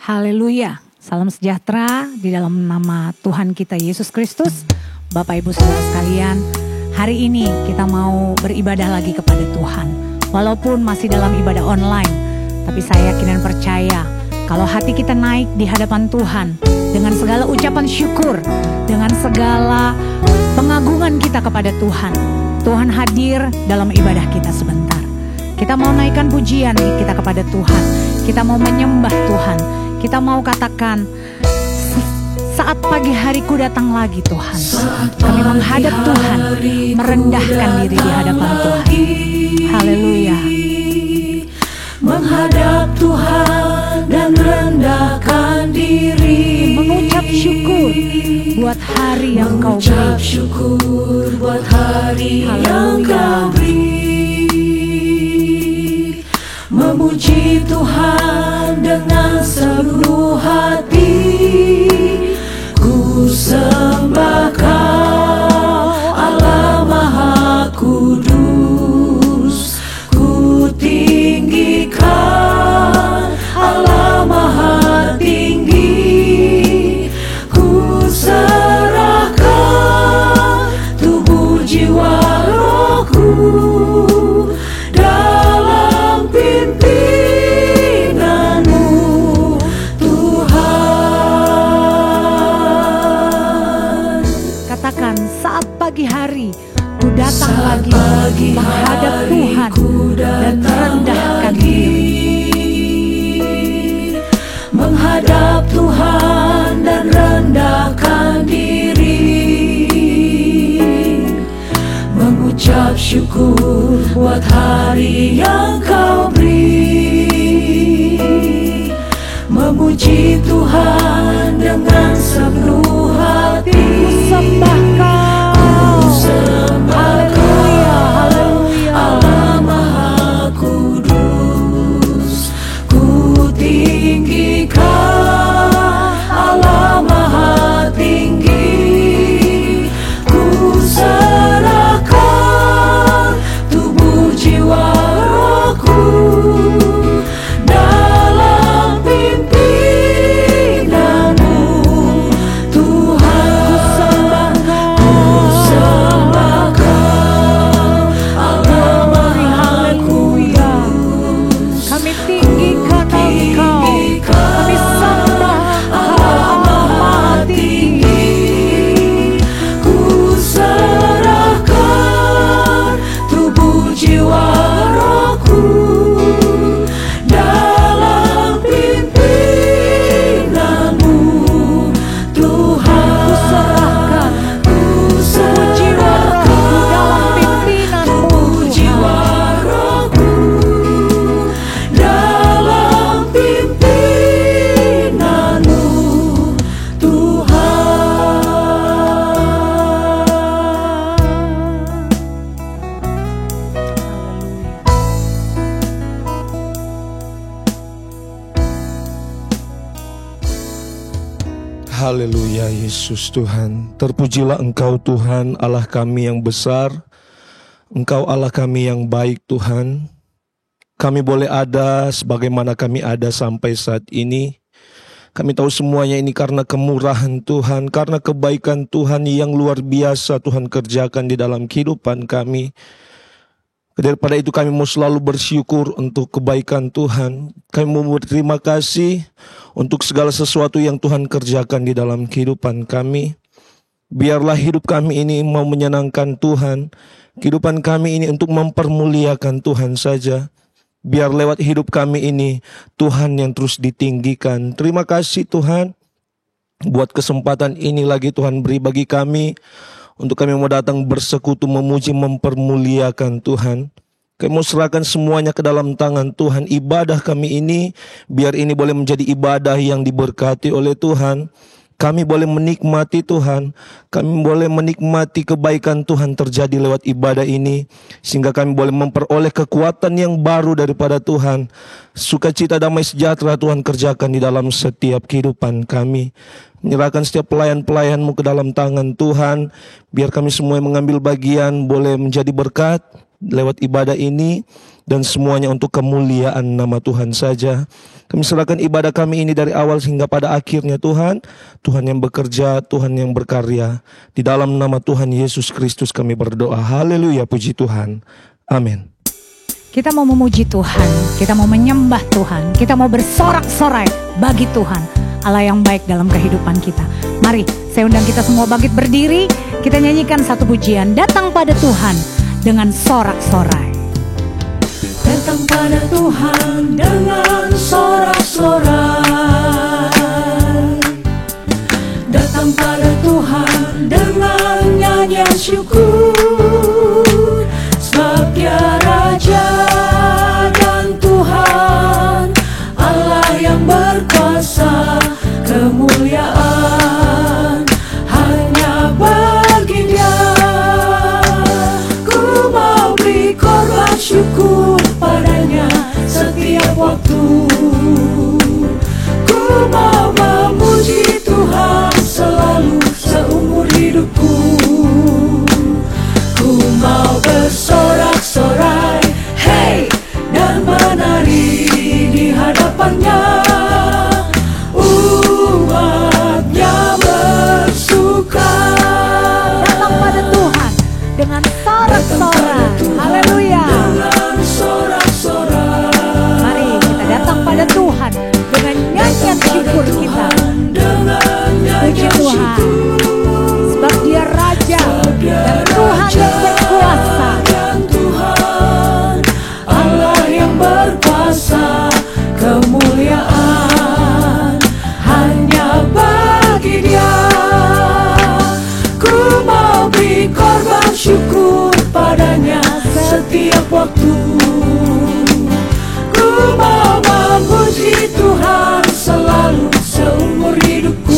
Haleluya, salam sejahtera di dalam nama Tuhan kita Yesus Kristus. Bapak Ibu Saudara sekalian, hari ini kita mau beribadah lagi kepada Tuhan. Walaupun masih dalam ibadah online, tapi saya yakin dan percaya kalau hati kita naik di hadapan Tuhan dengan segala ucapan syukur, dengan segala pengagungan kita kepada Tuhan, Tuhan hadir dalam ibadah kita sebentar. Kita mau naikkan pujian kita kepada Tuhan, kita mau menyembah Tuhan. Kita mau katakan, saat pagi hariku datang lagi Tuhan. Kami menghadap Tuhan, merendahkan diri di hadapan Tuhan. Haleluya. Menghadap Tuhan dan rendahkan diri. Mengucap syukur buat hari yang Kau beri. Mengucap syukur buat hari yang Kau beri. Memuji Tuhan dengan seluruh hati. Ku sembah Kau Allah Maha Kudus. Ku tinggikan Allah Maha Tinggi. Ku serahkan tubuh jiwa rohku dalam pimpinanmu Tuhan. Katakan, saat pagi hari ku datang lagi menghadap Tuhan dan merendahkan diri. Menghadap Tuhan dan rendahkan diri. Mengucap syukur buat hari yang Kau beri. Memuji Tuhan dengan sepenuh hati. Ku sembah Kau. Haleluya, haleluya. Allah Maha Kudus. Ku tinggikan Allah Maha Tinggi. Ku serahkan tubuh jiwa rohku dalam pimpinanmu Tuhan. Ku sembah Kau Allah Maha Kudus. Kami tinggikan Engkau, kami sembah Allah Maha Tinggi. Ku serahkan tubuh jiwa rohku dalam pimpinanmu Tuhan. Ku serahkan tubuh jiwa rohku dalam pimpinanmu Haleluya Yesus Tuhan. Terpujilah Engkau Tuhan Allah kami yang besar. Engkau Allah kami yang baik Tuhan. Kami boleh ada sebagaimana kami ada sampai saat ini. Kami tahu semuanya ini karena kemurahan Tuhan, karena kebaikan Tuhan yang luar biasa Tuhan kerjakan di dalam kehidupan kami. Daripada itu kami mau selalu bersyukur untuk kebaikan Tuhan. Kami mau berterima kasih untuk segala sesuatu yang Tuhan kerjakan di dalam kehidupan kami. Biarlah hidup kami ini mau menyenangkan Tuhan. Kehidupan kami ini untuk mempermuliakan Tuhan saja. Biar lewat hidup kami ini Tuhan yang terus ditinggikan. Terima kasih Tuhan buat kesempatan ini lagi Tuhan beri bagi kami. Untuk kami mau datang bersekutu, memuji, mempermuliakan Tuhan. Kami mau serahkan semuanya ke dalam tangan Tuhan. Ibadah kami ini, biar ini boleh menjadi ibadah yang diberkati oleh Tuhan. Kami boleh menikmati Tuhan. Kami boleh menikmati kebaikan Tuhan terjadi lewat ibadah ini. Sehingga kami boleh memperoleh kekuatan yang baru daripada Tuhan. Sukacita, damai, sejahtera Tuhan kerjakan di dalam setiap kehidupan kami. Menyerahkan setiap pelayan-pelayan-Mu ke dalam tangan Tuhan. Biar kami semua yang mengambil bagian boleh menjadi berkat lewat ibadah ini. dan semuanya untuk kemuliaan nama Tuhan saja. Kami serahkan ibadah kami ini dari awal hingga pada akhirnya Tuhan. Tuhan yang bekerja, Tuhan yang berkarya. Di dalam nama Tuhan Yesus Kristus kami berdoa. Haleluya, puji Tuhan. Amin. Kita mau memuji Tuhan, kita mau menyembah Tuhan, kita mau bersorak-sorai bagi Tuhan, Allah yang baik dalam kehidupan kita. Mari, saya undang kita semua bangkit berdiri, kita nyanyikan satu pujian, datang pada Tuhan dengan sorak-sorai. Datang pada Tuhan dengan sorak-sorai. Datang pada Tuhan dengan nyanyian syukur. Sebab Dia Raja dan Tuhan, Allah yang berkuasa, kemuliaan hanya bagi Dia. Ku mau beri korban syukur padanya setiap waktu. Ku mau memuji Tuhan selalu seumur hidupku. Ku mau bersorak-sorai, hey, dan menari di hadapannya. Umatnya bersuka. Datang pada Tuhan dengan sorak-sorai. Haleluya. Dengan sorak-sorai. Mari kita datang pada Tuhan dengan nyanyian syukur kita. Puji Tuhan, sebab Dia Raja dan Tuhan yang berkuasa. Dan Tuhan, Allah yang berkuasa, kemuliaan hanya bagi Dia. Ku mau beri korban syukur padanya setiap waktu. Ku mau memuji Tuhan selalu seumur hidupku.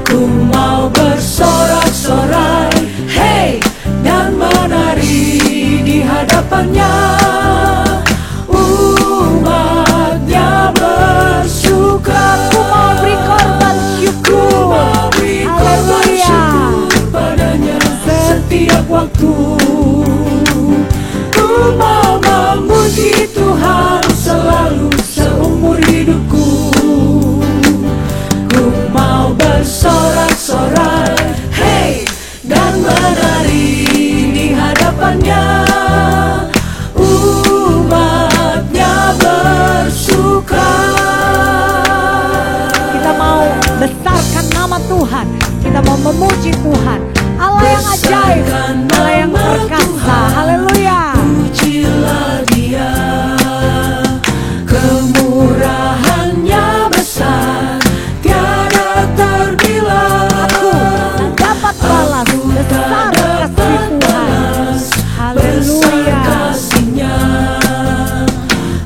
Ku mau bersorak-sorai, hey, dan menari di hadapannya. Umatnya bersuka. Ku mau beri korban syukur. Haleluya. Padanya setiap waktu. Ku mau memuji Tuhan selalu seumur hidupku. Ku mau bersorak-sorai, hey, dan menari di hadapannya. Umatnya bersuka. Kita mau besarkan nama Tuhan, kita mau memuji Tuhan, Allah yang ajaib, Allah yang perkasa. Haleluya. Pujilah Dia, kemurahannya besar, tiada terbilang. Aku tak dapat balas besar kasih Tuhan. Haleluya. Kasihnya,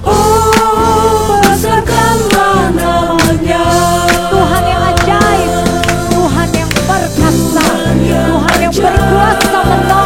oh besarkanlah namanya. Tuhan yang ajaib, Tuhan yang perkasa, Tuhan yang berkuasa menolong.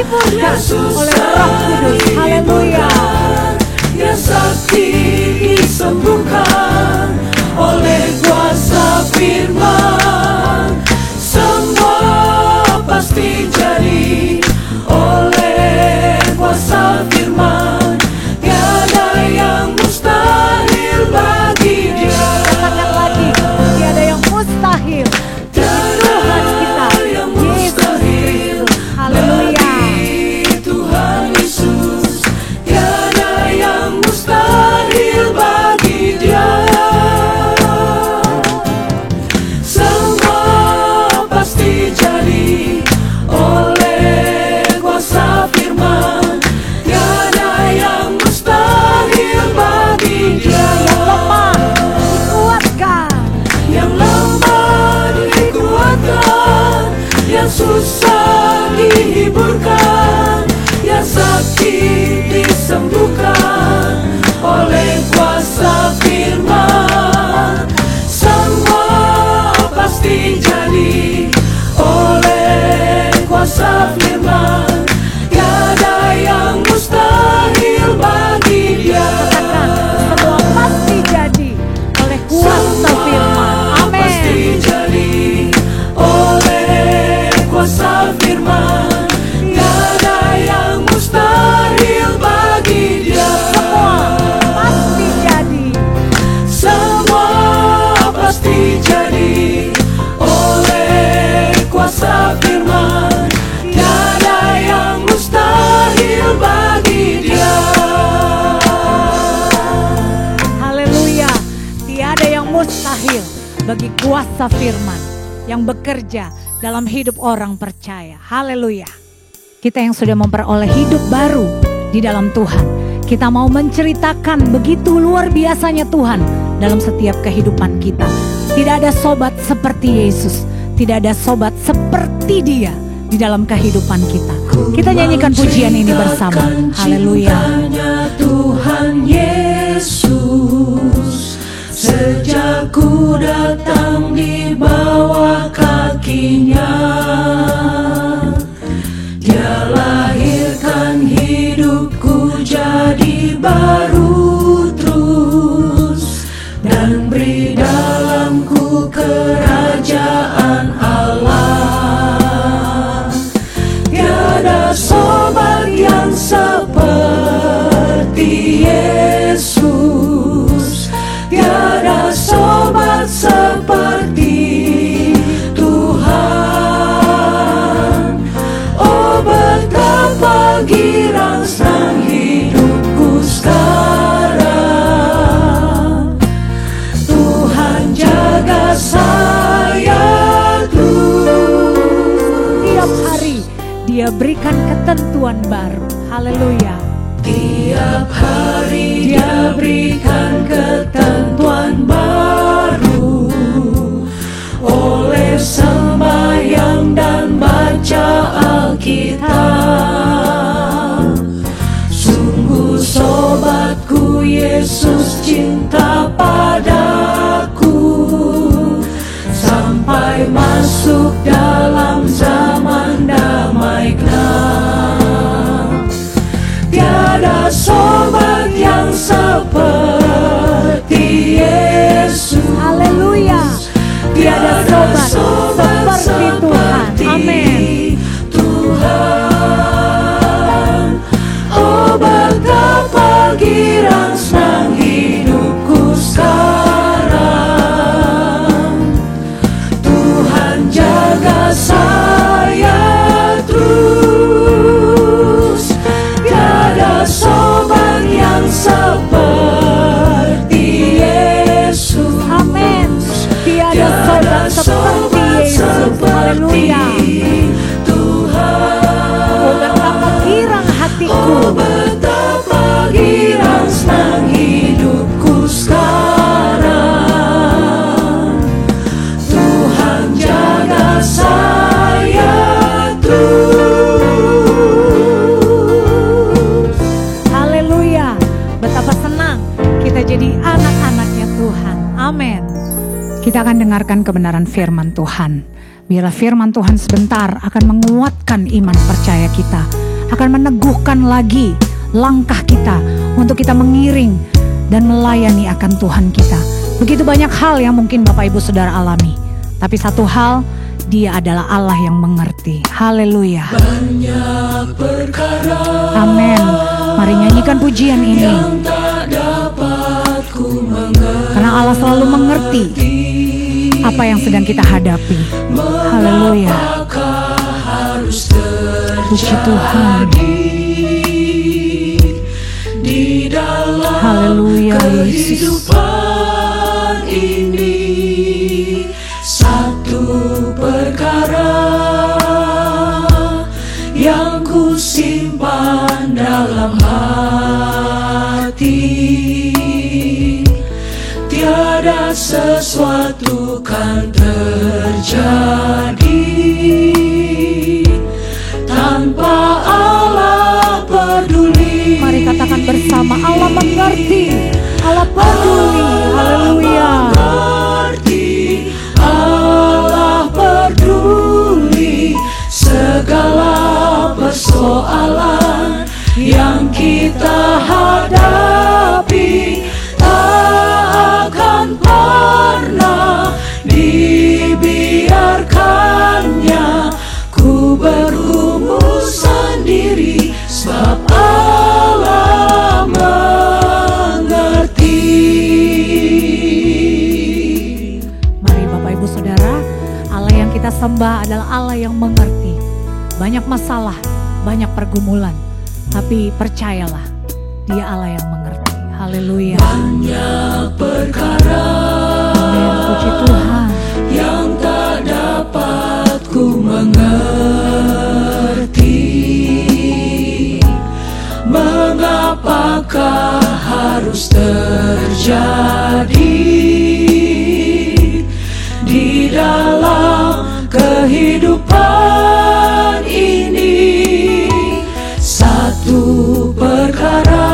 dihiburkan oleh Roh Kudus. Haleluya. Yang sakit disembuhkan oleh kuasa firman. Semua pasti jadi oleh kuasa firman. Tiada yang mustahil bagi Dia. Katakan lagi, tiada yang mustahil. Tuhan kita, Yesus Kristus. Haleluya. Tuhan Yesus, tiada yang mustahil bagi Dia. Semua pasti jadi oleh kuasa firman. Tiada yang mustahil bagi Dia. Yang lemah dikuatkan, Yang lemah dikuatkan, yang susah dihiburkan, yang sakit disembuhkan oleh kuasa firman. Semua pasti jadi oleh kuasa firman. Tiada yang mustahil bagi Dia. semua pasti jadi oleh kuasa firman. Pasti Amin. jadi oleh kuasa firman. Tiada yang mustahil bagi Dia. Pasti jadi. Semua pasti jadi oleh kuasa firman. Tiada yang mustahil bagi Dia. Haleluya. Tiada yang mustahil bagi kuasa firman yang bekerja dalam hidup orang percaya. Haleluya. Kita yang sudah memperoleh hidup baru di dalam Tuhan, kita mau menceritakan begitu luar biasanya Tuhan dalam setiap kehidupan kita. Tidak ada sobat seperti Yesus, tidak ada sobat seperti Dia di dalam kehidupan kita. Kita nyanyikan pujian ini bersama. Haleluya. Cintanya Tuhan Yesus, sejak ku datang di bawah kakinya. Dia lahirkan hidupku jadi baru terus, dan beri dalamku kerajaan Allah. Tiada sobat yang seperti Yesus, tiada sobat seperti Tuhan. Oh, betapa girang senang hidupku sekarang. Tuhan jaga saya terus. Tiap hari Dia berikan ketentuan baru. Haleluya. Tiap hari Dia berikan ketentuan baru oleh sembahyang dan baca Alkitab. Sungguh sobatku, Yesus cinta padaku sampai masuk dalam zaman damai gelap. Tiada sobat yang seperti Yesus. Haleluya. Tiada sobat seperti Tuhan. Amin. Tuhan, oh betapa girang senang hidupku sekarang. Tuhan jaga saya terus. Tiada sobat yang seperti Yesus. Amin. Tiada sobat seperti Yesus. Haleluya. Oh, betapa girang hatiku. Oh, betapa girang senang hidupku sekarang. Tuhan jaga saya terus. Haleluya. Betapa senang kita jadi anak-anaknya Tuhan. Amin. Kita akan dengarkan kebenaran firman Tuhan. Biarlah firman Tuhan sebentar akan menguatkan iman percaya kita. akan meneguhkan lagi langkah kita untuk kita mengiring dan melayani akan Tuhan kita. Begitu banyak hal yang mungkin Bapak Ibu Saudara alami, tapi satu hal, Dia adalah Allah yang mengerti. Haleluya. Banyak perkara Amin. Mari nyanyikan pujian ini, yang tak dapat ku mengerti, karena Allah selalu mengerti apa yang sedang kita hadapi. Haleluya. mengapakah harus Puji Tuhan. di dalam Haleluya, Yesus. kehidupan ini. Satu perkara yang ku simpan dalam hati, tiada sesuatu kan terjadi tanpa Allah peduli. Mari katakan bersama, Allah mengerti, Allah peduli. Haleluya. Allah peduli segala persoalan yang kita hadapi, tak akan pernah dibiarkannya ku bergumul sendiri, sebab Allah mengerti. Mari Bapak Ibu Saudara, Allah yang kita sembah adalah Allah yang mengerti. Banyak masalah, banyak pergumulan, tapi percayalah, Dia Allah yang mengerti. Haleluya. Banyak perkara Amin. Puji Tuhan. yang tak dapat ku mengerti, mengapakah harus terjadi di dalam kehidupan ini. Satu perkara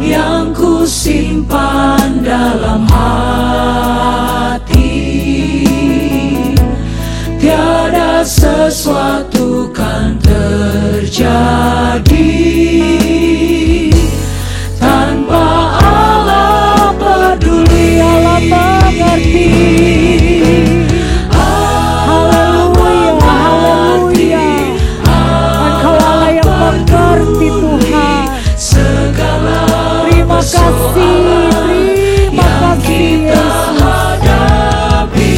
yang ku simpan dalam hati, tiada sesuatu kan terjadi tanpa Allah peduli. Allah mengerti. Haleluya. Engkau Allah yang mengerti Tuhan. Terima kasih, terima kasih Yesus. Hadapi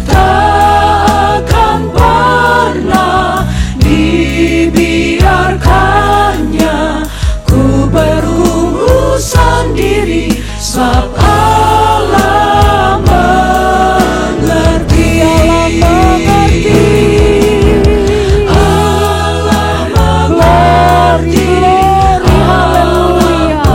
tak akan pernah dibiarkannya ku bergumul sendiri, sebab Allah mengerti. Allah mengerti. Haleluya.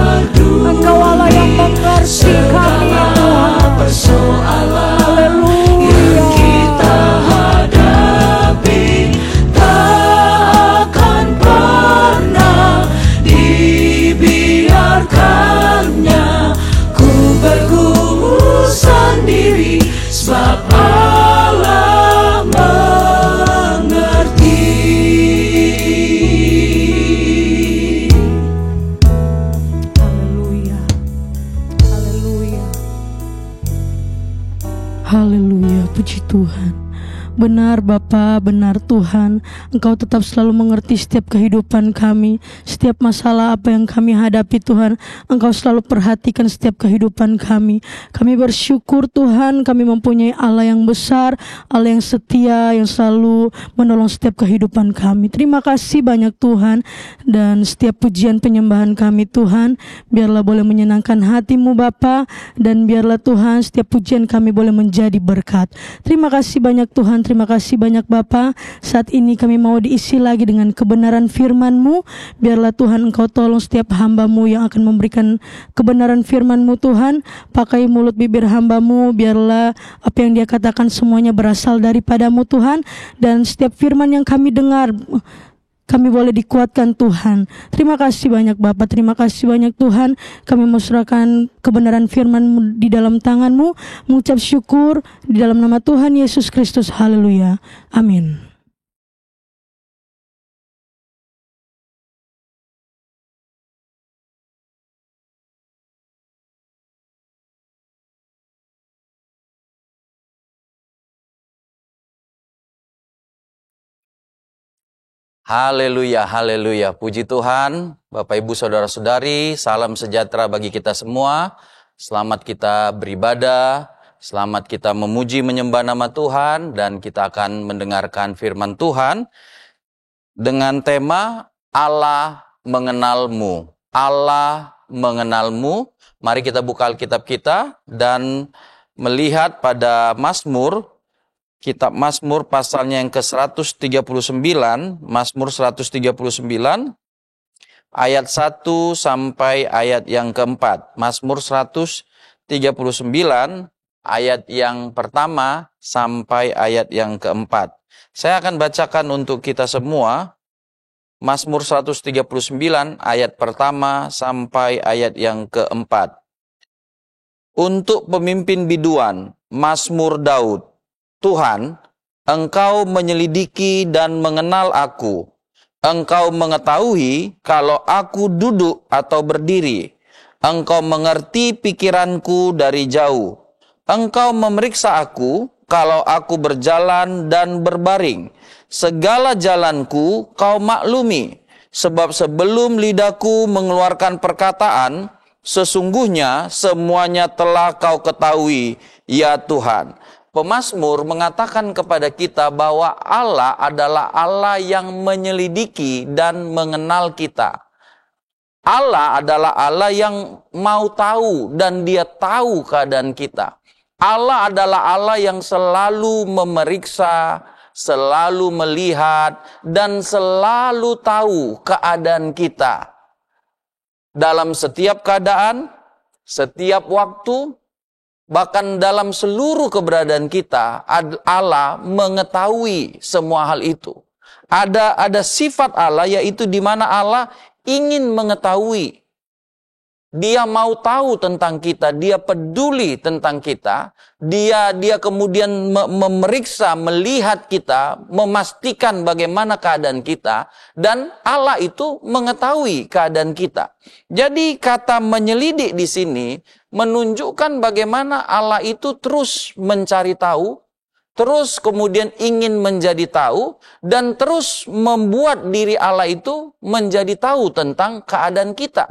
Engkau Allah yang mengerti kami Tuhan. Persoalan Haleluya. yang kita hadapi, tak akan pernah dibiarkannya ku bergumul sendiri, sebab Allah mengerti. Haleluya. Haleluya. Haleluya, puji Tuhan. Benar Bapa, benar Tuhan, Engkau tetap selalu mengerti setiap kehidupan kami, setiap masalah apa yang kami hadapi Tuhan, Engkau selalu perhatikan setiap kehidupan kami. Kami bersyukur Tuhan, kami mempunyai Allah yang besar, Allah yang setia, yang selalu menolong setiap kehidupan kami. Terima kasih banyak Tuhan, dan setiap pujian penyembahan kami Tuhan, biarlah boleh menyenangkan hati-Mu Bapa, dan biarlah Tuhan setiap pujian kami boleh menjadi berkat. Terima kasih banyak Tuhan, terima kasih banyak Bapa. Saat ini kami mau diisi lagi dengan kebenaran firman-Mu. Biarlah Tuhan Engkau tolong setiap hamba-Mu yang akan memberikan kebenaran firman-Mu Tuhan. Pakai mulut bibir hamba-Mu, biarlah apa yang dia katakan semuanya berasal daripada-Mu Tuhan. Dan setiap firman yang kami dengar, kami boleh dikuatkan Tuhan. Terima kasih banyak Bapa, terima kasih banyak Tuhan. Kami menyerahkan kebenaran firman-Mu di dalam tangan-Mu, mengucap syukur di dalam nama Tuhan Yesus Kristus. Haleluya. Amin. Haleluya, haleluya. Puji Tuhan, Bapak Ibu Saudara-saudari, salam sejahtera bagi kita semua. Selamat kita beribadah, selamat kita memuji menyembah nama Tuhan, dan kita akan mendengarkan firman Tuhan dengan tema Allah mengenalmu. Allah mengenalmu. Mari kita buka Alkitab kita dan melihat pada Mazmur, Kitab Mazmur pasalnya yang ke-139, Mazmur 139, ayat 1 sampai ayat yang ke-4. Mazmur 139, ayat yang pertama sampai ayat yang ke-4. Saya akan bacakan untuk kita semua, Mazmur 139, ayat pertama sampai ayat yang ke-4. Untuk pemimpin biduan, Mazmur Daud. Tuhan, Engkau menyelidiki dan mengenal aku. Engkau mengetahui kalau aku duduk atau berdiri. Engkau mengerti pikiranku dari jauh. Engkau memeriksa aku kalau aku berjalan dan berbaring. Segala jalanku kau maklumi. Sebab sebelum lidahku mengeluarkan perkataan, sesungguhnya semuanya telah kau ketahui, ya Tuhan. Pemazmur mengatakan kepada kita bahwa Allah adalah Allah yang menyelidiki dan mengenal kita. Allah adalah Allah yang mau tahu dan Dia tahu keadaan kita. Allah adalah Allah yang selalu memeriksa, selalu melihat, dan selalu tahu keadaan kita. Dalam setiap keadaan, setiap waktu, bahkan dalam seluruh keberadaan kita, Allah mengetahui semua hal itu. Ada sifat Allah, yaitu di mana Allah ingin mengetahui. Dia mau tahu tentang kita, Dia peduli tentang kita. Dia kemudian memeriksa, melihat kita, memastikan bagaimana keadaan kita, dan Allah itu mengetahui keadaan kita. Jadi kata menyelidik di sini menunjukkan bagaimana Allah itu terus mencari tahu, terus kemudian ingin menjadi tahu, dan terus membuat diri Allah itu menjadi tahu tentang keadaan kita.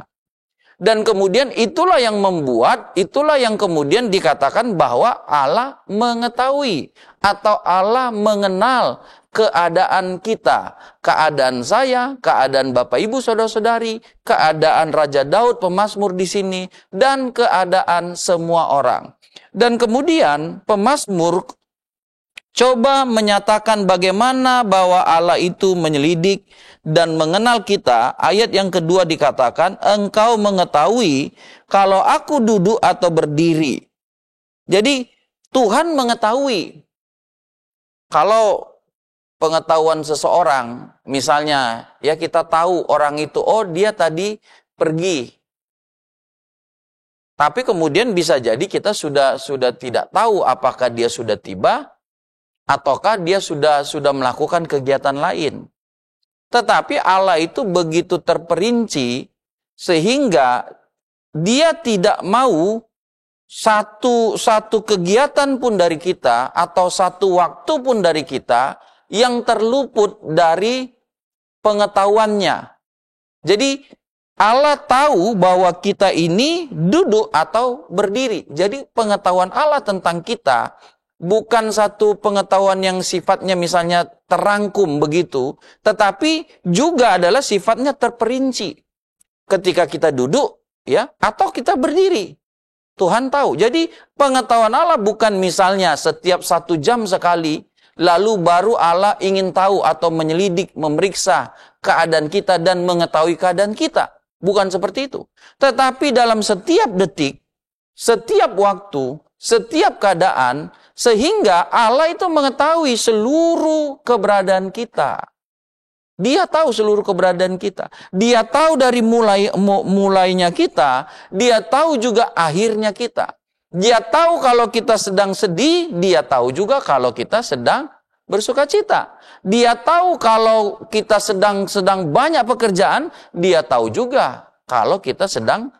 Dan kemudian itulah yang membuat, itulah yang kemudian dikatakan bahwa Allah mengetahui atau Allah mengenal keadaan kita, keadaan saya, keadaan Bapak Ibu Saudara-saudari, keadaan Raja Daud pemazmur di sini, dan keadaan semua orang. Dan kemudian pemazmur coba menyatakan bagaimana bahwa Allah itu menyelidik dan mengenal kita. Ayat yang kedua dikatakan, Engkau mengetahui kalau aku duduk atau berdiri. Jadi Tuhan mengetahui. Kalau pengetahuan seseorang, misalnya ya kita tahu orang itu, oh dia tadi pergi. Tapi kemudian bisa jadi kita sudah tidak tahu apakah dia sudah tiba ataukah dia sudah melakukan kegiatan lain. Tetapi Allah itu begitu terperinci sehingga Dia tidak mau satu kegiatan pun dari kita atau satu waktu pun dari kita yang terluput dari pengetahuannya. Jadi Allah tahu bahwa kita ini duduk atau berdiri. Jadi pengetahuan Allah tentang kita bukan satu pengetahuan yang sifatnya misalnya terangkum begitu, tetapi juga adalah sifatnya terperinci. Ketika kita duduk, ya, atau kita berdiri, Tuhan tahu. Jadi pengetahuan Allah bukan misalnya setiap 1 jam sekali, lalu baru Allah ingin tahu atau menyelidik, memeriksa keadaan kita dan mengetahui keadaan kita. Bukan seperti itu. Tetapi dalam setiap detik, setiap waktu, setiap keadaan, sehingga Allah itu mengetahui seluruh keberadaan kita. Dia tahu seluruh keberadaan kita. Dia tahu dari mulainya kita. Dia tahu juga akhirnya kita. Dia tahu kalau kita sedang sedih. Dia tahu juga kalau kita sedang bersuka cita. Dia tahu kalau kita sedang banyak pekerjaan. Dia tahu juga kalau kita sedang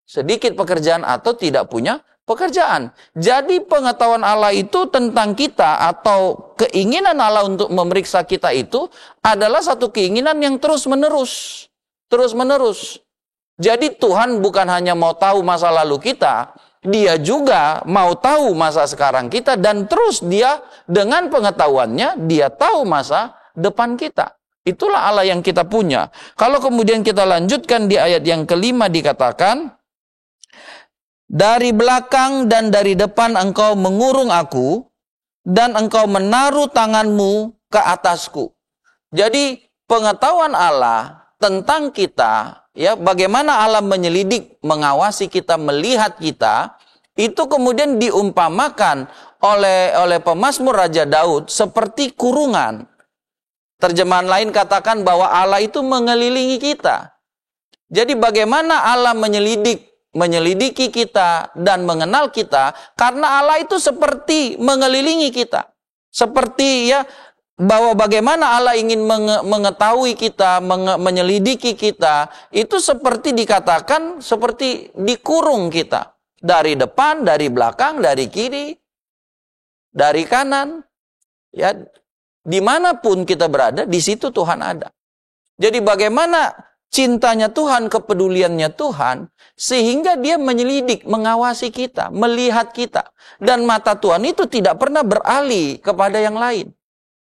sedikit pekerjaan atau tidak punya pekerjaan. Jadi pengetahuan Allah itu tentang kita atau keinginan Allah untuk memeriksa kita itu adalah satu keinginan yang terus-menerus. Terus-menerus. Jadi Tuhan bukan hanya mau tahu masa lalu kita, Dia juga mau tahu masa sekarang kita, dan terus Dia dengan pengetahuannya, Dia tahu masa depan kita. Itulah Allah yang kita punya. Kalau kemudian kita lanjutkan di ayat yang kelima dikatakan, dari belakang dan dari depan engkau mengurung aku, dan engkau menaruh tanganmu ke atasku. Jadi pengetahuan Allah tentang kita, ya, bagaimana Allah menyelidik, mengawasi kita, melihat kita, itu kemudian diumpamakan oleh pemazmur Raja Daud seperti kurungan. Terjemahan lain katakan bahwa Allah itu mengelilingi kita. Jadi bagaimana Allah menyelidiki kita dan mengenal kita, karena Allah itu seperti mengelilingi kita. Seperti, ya, bahwa bagaimana Allah ingin mengetahui kita, menyelidiki kita, itu seperti dikatakan seperti dikurung kita. Dari depan, dari belakang, dari kiri, dari kanan. Ya, dimanapun kita berada, di situ Tuhan ada. Jadi bagaimana cintanya Tuhan, kepeduliannya Tuhan, sehingga Dia menyelidik, mengawasi kita, melihat kita. Dan mata Tuhan itu tidak pernah beralih kepada yang lain.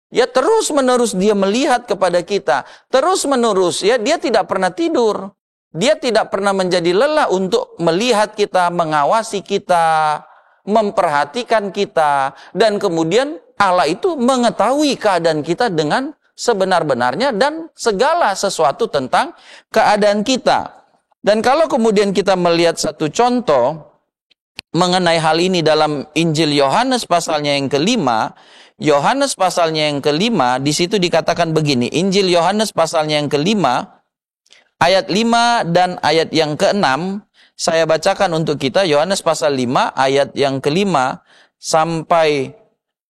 Ya, terus-menerus Dia melihat kepada kita. Terus-menerus, ya, Dia tidak pernah tidur. Dia tidak pernah menjadi lelah untuk melihat kita, mengawasi kita, memperhatikan kita. Dan kemudian Allah itu mengetahui keadaan kita dengan sebenar-benarnya dan segala sesuatu tentang keadaan kita. Dan kalau kemudian kita melihat satu contoh mengenai hal ini dalam Injil Yohanes pasalnya yang kelima, Yohanes pasalnya yang kelima, di situ dikatakan begini, Injil Yohanes pasalnya yang kelima, ayat 5 dan ayat yang ke-6, saya bacakan untuk kita, Yohanes pasal 5, ayat yang kelima sampai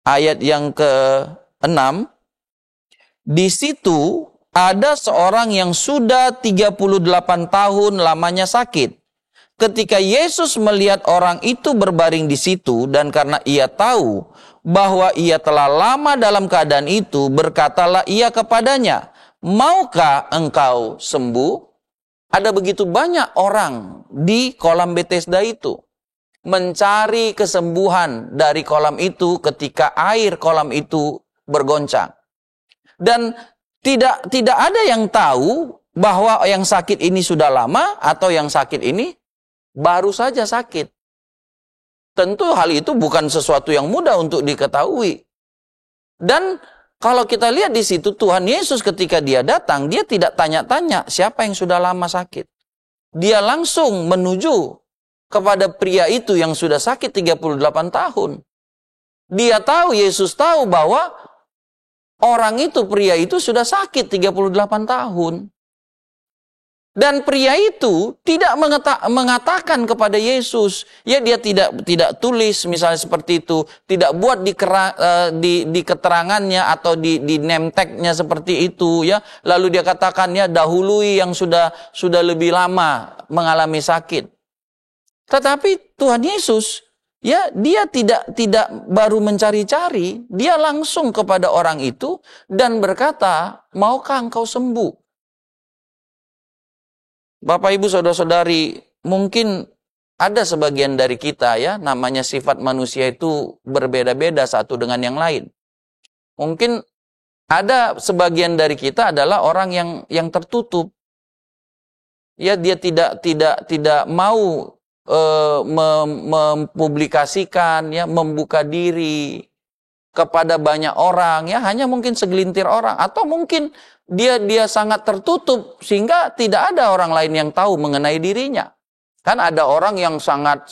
ayat yang ke-6. Di situ ada seorang yang sudah 38 tahun lamanya sakit. Ketika Yesus melihat orang itu berbaring di situ, dan karena Ia tahu bahwa ia telah lama dalam keadaan itu, berkatalah Ia kepadanya, maukah engkau sembuh? Ada begitu banyak orang di kolam Bethesda itu mencari kesembuhan dari kolam itu ketika air kolam itu bergoncang. Dan tidak ada yang tahu bahwa yang sakit ini sudah lama atau yang sakit ini baru saja sakit. Tentu hal itu bukan sesuatu yang mudah untuk diketahui. Dan kalau kita lihat di situ, Tuhan Yesus ketika Dia datang, Dia tidak tanya-tanya siapa yang sudah lama sakit. Dia langsung menuju kepada pria itu yang sudah sakit 38 tahun. Dia tahu, Yesus tahu bahwa orang itu, pria itu sudah sakit 38 tahun. Dan pria itu tidak mengatakan kepada Yesus, ya, dia tidak tulis misalnya seperti itu, tidak buat di keterangannya atau di name tag-nya seperti itu, ya. Lalu dia katakan, ya, dahului yang sudah lebih lama mengalami sakit. Tetapi Tuhan Yesus, ya, Dia tidak baru mencari-cari, Dia langsung kepada orang itu dan berkata, maukah engkau sembuh? Bapak, Ibu, Saudara-saudari, mungkin ada sebagian dari kita, ya, namanya sifat manusia itu berbeda-beda satu dengan yang lain. Mungkin ada sebagian dari kita adalah orang yang tertutup. Ya, dia tidak mau mempublikasikan, ya, membuka diri kepada banyak orang, ya, hanya mungkin segelintir orang, atau mungkin dia sangat tertutup sehingga tidak ada orang lain yang tahu mengenai dirinya. Kan ada orang yang sangat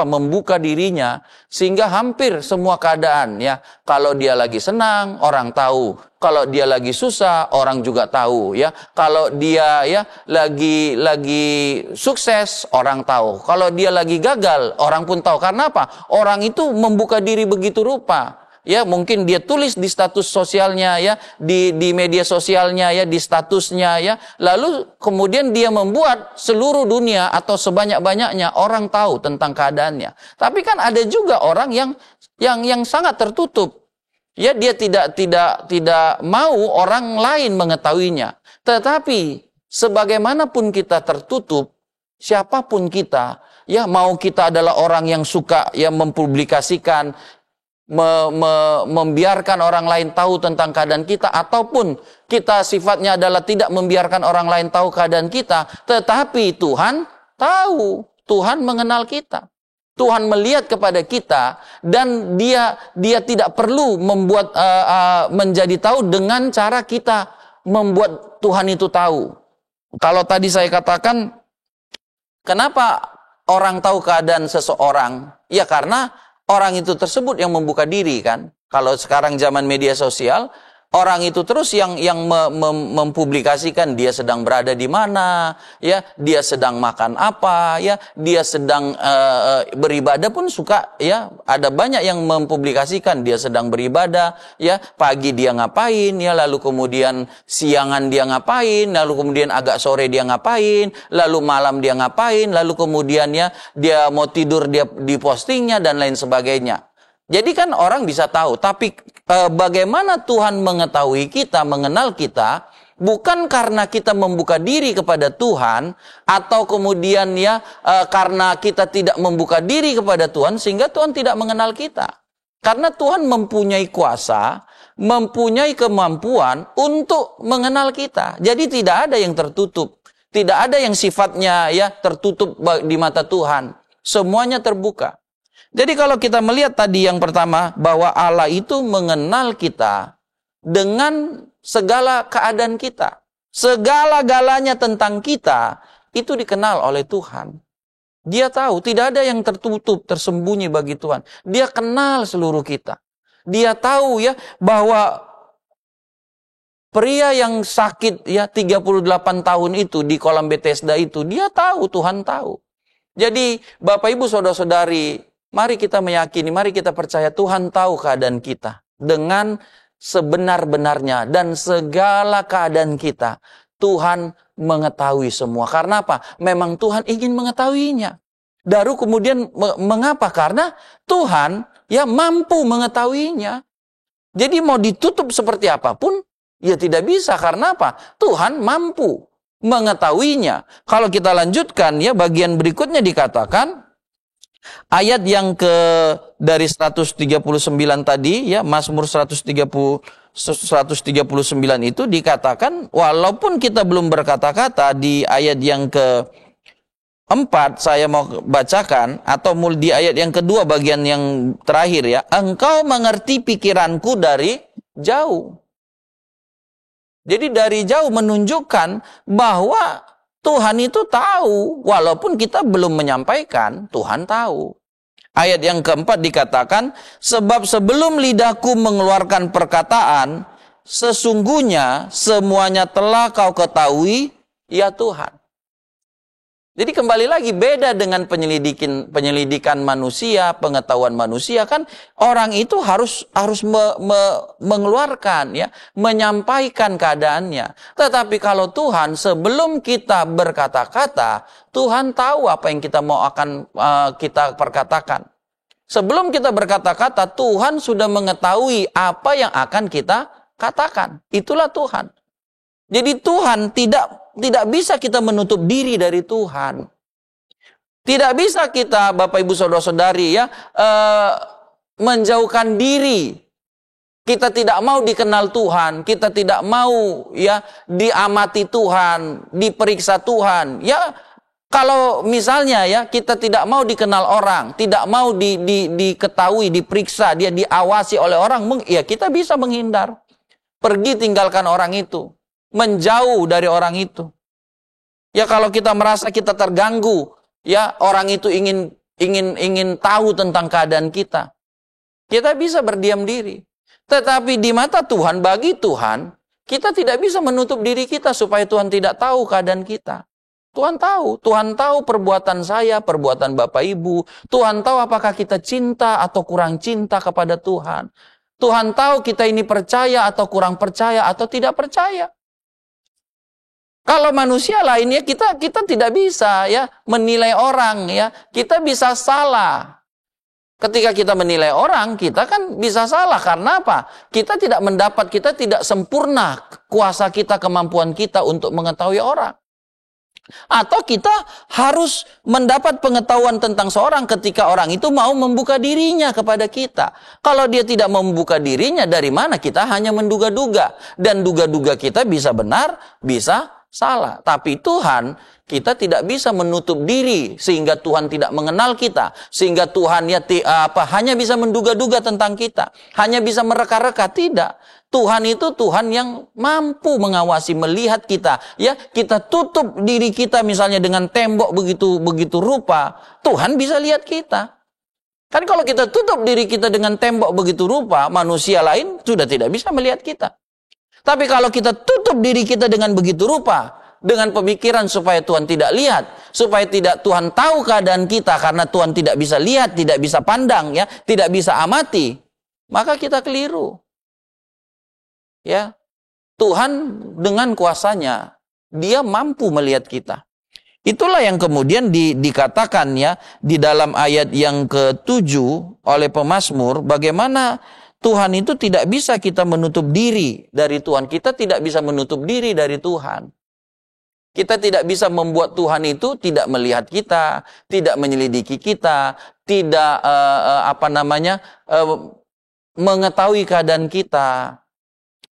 membuka dirinya sehingga hampir semua keadaan, ya, kalau dia lagi senang orang tahu, kalau dia lagi susah orang juga tahu, ya, kalau dia, ya, lagi sukses orang tahu, kalau dia lagi gagal orang pun tahu. Karena apa? Orang itu membuka diri begitu rupa. Ya, mungkin dia tulis di status sosialnya ya, di media sosialnya ya, di statusnya ya. Lalu kemudian dia membuat seluruh dunia atau sebanyak-banyaknya orang tahu tentang keadaannya. Tapi kan ada juga orang yang sangat tertutup. Ya, dia tidak mau orang lain mengetahuinya. Tetapi sebagaimanapun kita tertutup, siapapun kita, ya mau kita adalah orang yang suka ya mempublikasikan, membiarkan orang lain tahu tentang keadaan kita, ataupun kita sifatnya adalah tidak membiarkan orang lain tahu keadaan kita, tetapi Tuhan tahu, Tuhan mengenal kita, Tuhan melihat kepada kita, dan dia tidak perlu membuat menjadi tahu dengan cara kita membuat Tuhan itu tahu. Kalau tadi saya katakan, kenapa orang tahu keadaan seseorang? Ya karena orang itu tersebut yang membuka diri kan. Kalau sekarang zaman media sosial, orang itu terus yang mempublikasikan dia sedang berada di mana, ya, dia sedang makan apa, ya, dia sedang beribadah pun suka, ya. Ada banyak yang mempublikasikan dia sedang beribadah, ya, pagi dia ngapain, ya, lalu kemudian siangan dia ngapain, lalu kemudian agak sore dia ngapain, lalu malam dia ngapain, lalu kemudian ya dia mau tidur dia di postingnya dan lain sebagainya. Jadi kan orang bisa tahu, tapi bagaimana Tuhan mengetahui kita, mengenal kita, bukan karena kita membuka diri kepada Tuhan, atau kemudian ya karena kita tidak membuka diri kepada Tuhan, sehingga Tuhan tidak mengenal kita. Karena Tuhan mempunyai kuasa, mempunyai kemampuan untuk mengenal kita. Jadi tidak ada yang tertutup, tidak ada yang sifatnya ya tertutup di mata Tuhan. Semuanya terbuka. Jadi kalau kita melihat tadi yang pertama, bahwa Allah itu mengenal kita dengan segala keadaan kita. Segala-galanya tentang kita itu dikenal oleh Tuhan. Dia tahu, tidak ada yang tertutup, tersembunyi bagi Tuhan. Dia kenal seluruh kita. Dia tahu ya bahwa pria yang sakit ya 38 tahun itu di kolam Bethesda itu, dia tahu, Tuhan tahu. Jadi Bapak Ibu Saudara-saudari, mari kita meyakini, mari kita percaya Tuhan tahu keadaan kita dengan sebenar-benarnya, dan segala keadaan kita Tuhan mengetahui semua. Karena apa? Memang Tuhan ingin mengetahuinya. Lalu kemudian mengapa? Karena Tuhan ya mampu mengetahuinya. Jadi mau ditutup seperti apapun ya tidak bisa. Karena apa? Tuhan mampu mengetahuinya. Kalau kita lanjutkan ya, bagian berikutnya dikatakan, ayat yang dari 139 tadi ya, Mazmur 139 itu dikatakan, walaupun kita belum berkata-kata, di ayat yang keempat saya mau bacakan, atau di ayat yang kedua bagian yang terakhir ya, engkau mengerti pikiranku dari jauh. Jadi dari jauh menunjukkan bahwa Tuhan itu tahu, walaupun kita belum menyampaikan, Tuhan tahu. Ayat yang keempat dikatakan, sebab sebelum lidahku mengeluarkan perkataan, sesungguhnya semuanya telah kau ketahui, ya Tuhan. Jadi kembali lagi, beda dengan penyelidikan manusia, pengetahuan manusia, kan orang itu harus mengeluarkan ya, menyampaikan keadaannya. Tetapi kalau Tuhan, sebelum kita berkata-kata, Tuhan tahu apa yang kita mau akan kita perkatakan. Sebelum kita berkata-kata, Tuhan sudah mengetahui apa yang akan kita katakan. Itulah Tuhan. Jadi Tuhan tidak bisa kita menutup diri dari Tuhan. Tidak bisa kita, Bapak Ibu Saudara-saudari ya, menjauhkan diri. Kita tidak mau dikenal Tuhan, kita tidak mau ya diamati Tuhan, diperiksa Tuhan. Ya, kalau misalnya ya kita tidak mau dikenal orang, tidak mau diketahui, diperiksa, dia diawasi oleh orang, ya kita bisa menghindar. Pergi tinggalkan orang itu. Menjauh dari orang itu. Ya kalau kita merasa kita terganggu, ya orang itu ingin tahu tentang keadaan kita, kita bisa berdiam diri. Tetapi di mata Tuhan, bagi Tuhan, kita tidak bisa menutup diri kita supaya Tuhan tidak tahu keadaan kita. Tuhan tahu perbuatan saya, perbuatan Bapak Ibu. Tuhan tahu apakah kita cinta atau kurang cinta kepada Tuhan. Tuhan tahu kita ini percaya atau kurang percaya atau tidak percaya. Kalau manusia lainnya kita tidak bisa ya menilai orang ya. Kita bisa salah. Ketika kita menilai orang, kita kan bisa salah. Karena apa? Kita tidak sempurna kuasa kita, kemampuan kita untuk mengetahui orang. Atau kita harus mendapat pengetahuan tentang seorang ketika orang itu mau membuka dirinya kepada kita. Kalau dia tidak membuka dirinya, dari mana kita hanya menduga-duga. Dan duga-duga kita bisa benar, bisa salah. Tapi Tuhan, kita tidak bisa menutup diri sehingga Tuhan tidak mengenal kita, sehingga Tuhan hanya bisa menduga-duga tentang kita, hanya bisa mereka-reka. Tidak. Tuhan itu Tuhan yang mampu mengawasi, melihat kita. Ya, kita tutup diri kita misalnya dengan tembok begitu rupa, Tuhan bisa lihat kita. Kan kalau kita tutup diri kita dengan tembok begitu rupa, manusia lain sudah tidak bisa melihat kita. Tapi kalau kita tutup diri kita dengan begitu rupa, dengan pemikiran supaya Tuhan tidak lihat, supaya tidak Tuhan tahu keadaan kita karena Tuhan tidak bisa lihat, tidak bisa pandang, ya, tidak bisa amati, maka kita keliru. Ya, Tuhan dengan kuasanya, Dia mampu melihat kita. Itulah yang kemudian dikatakan ya di dalam ayat yang ke-7 oleh pemazmur, bagaimana Tuhan itu tidak bisa kita menutup diri dari Tuhan. Kita tidak bisa menutup diri dari Tuhan. Kita tidak bisa membuat Tuhan itu tidak melihat kita, tidak menyelidiki kita, tidak mengetahui keadaan kita.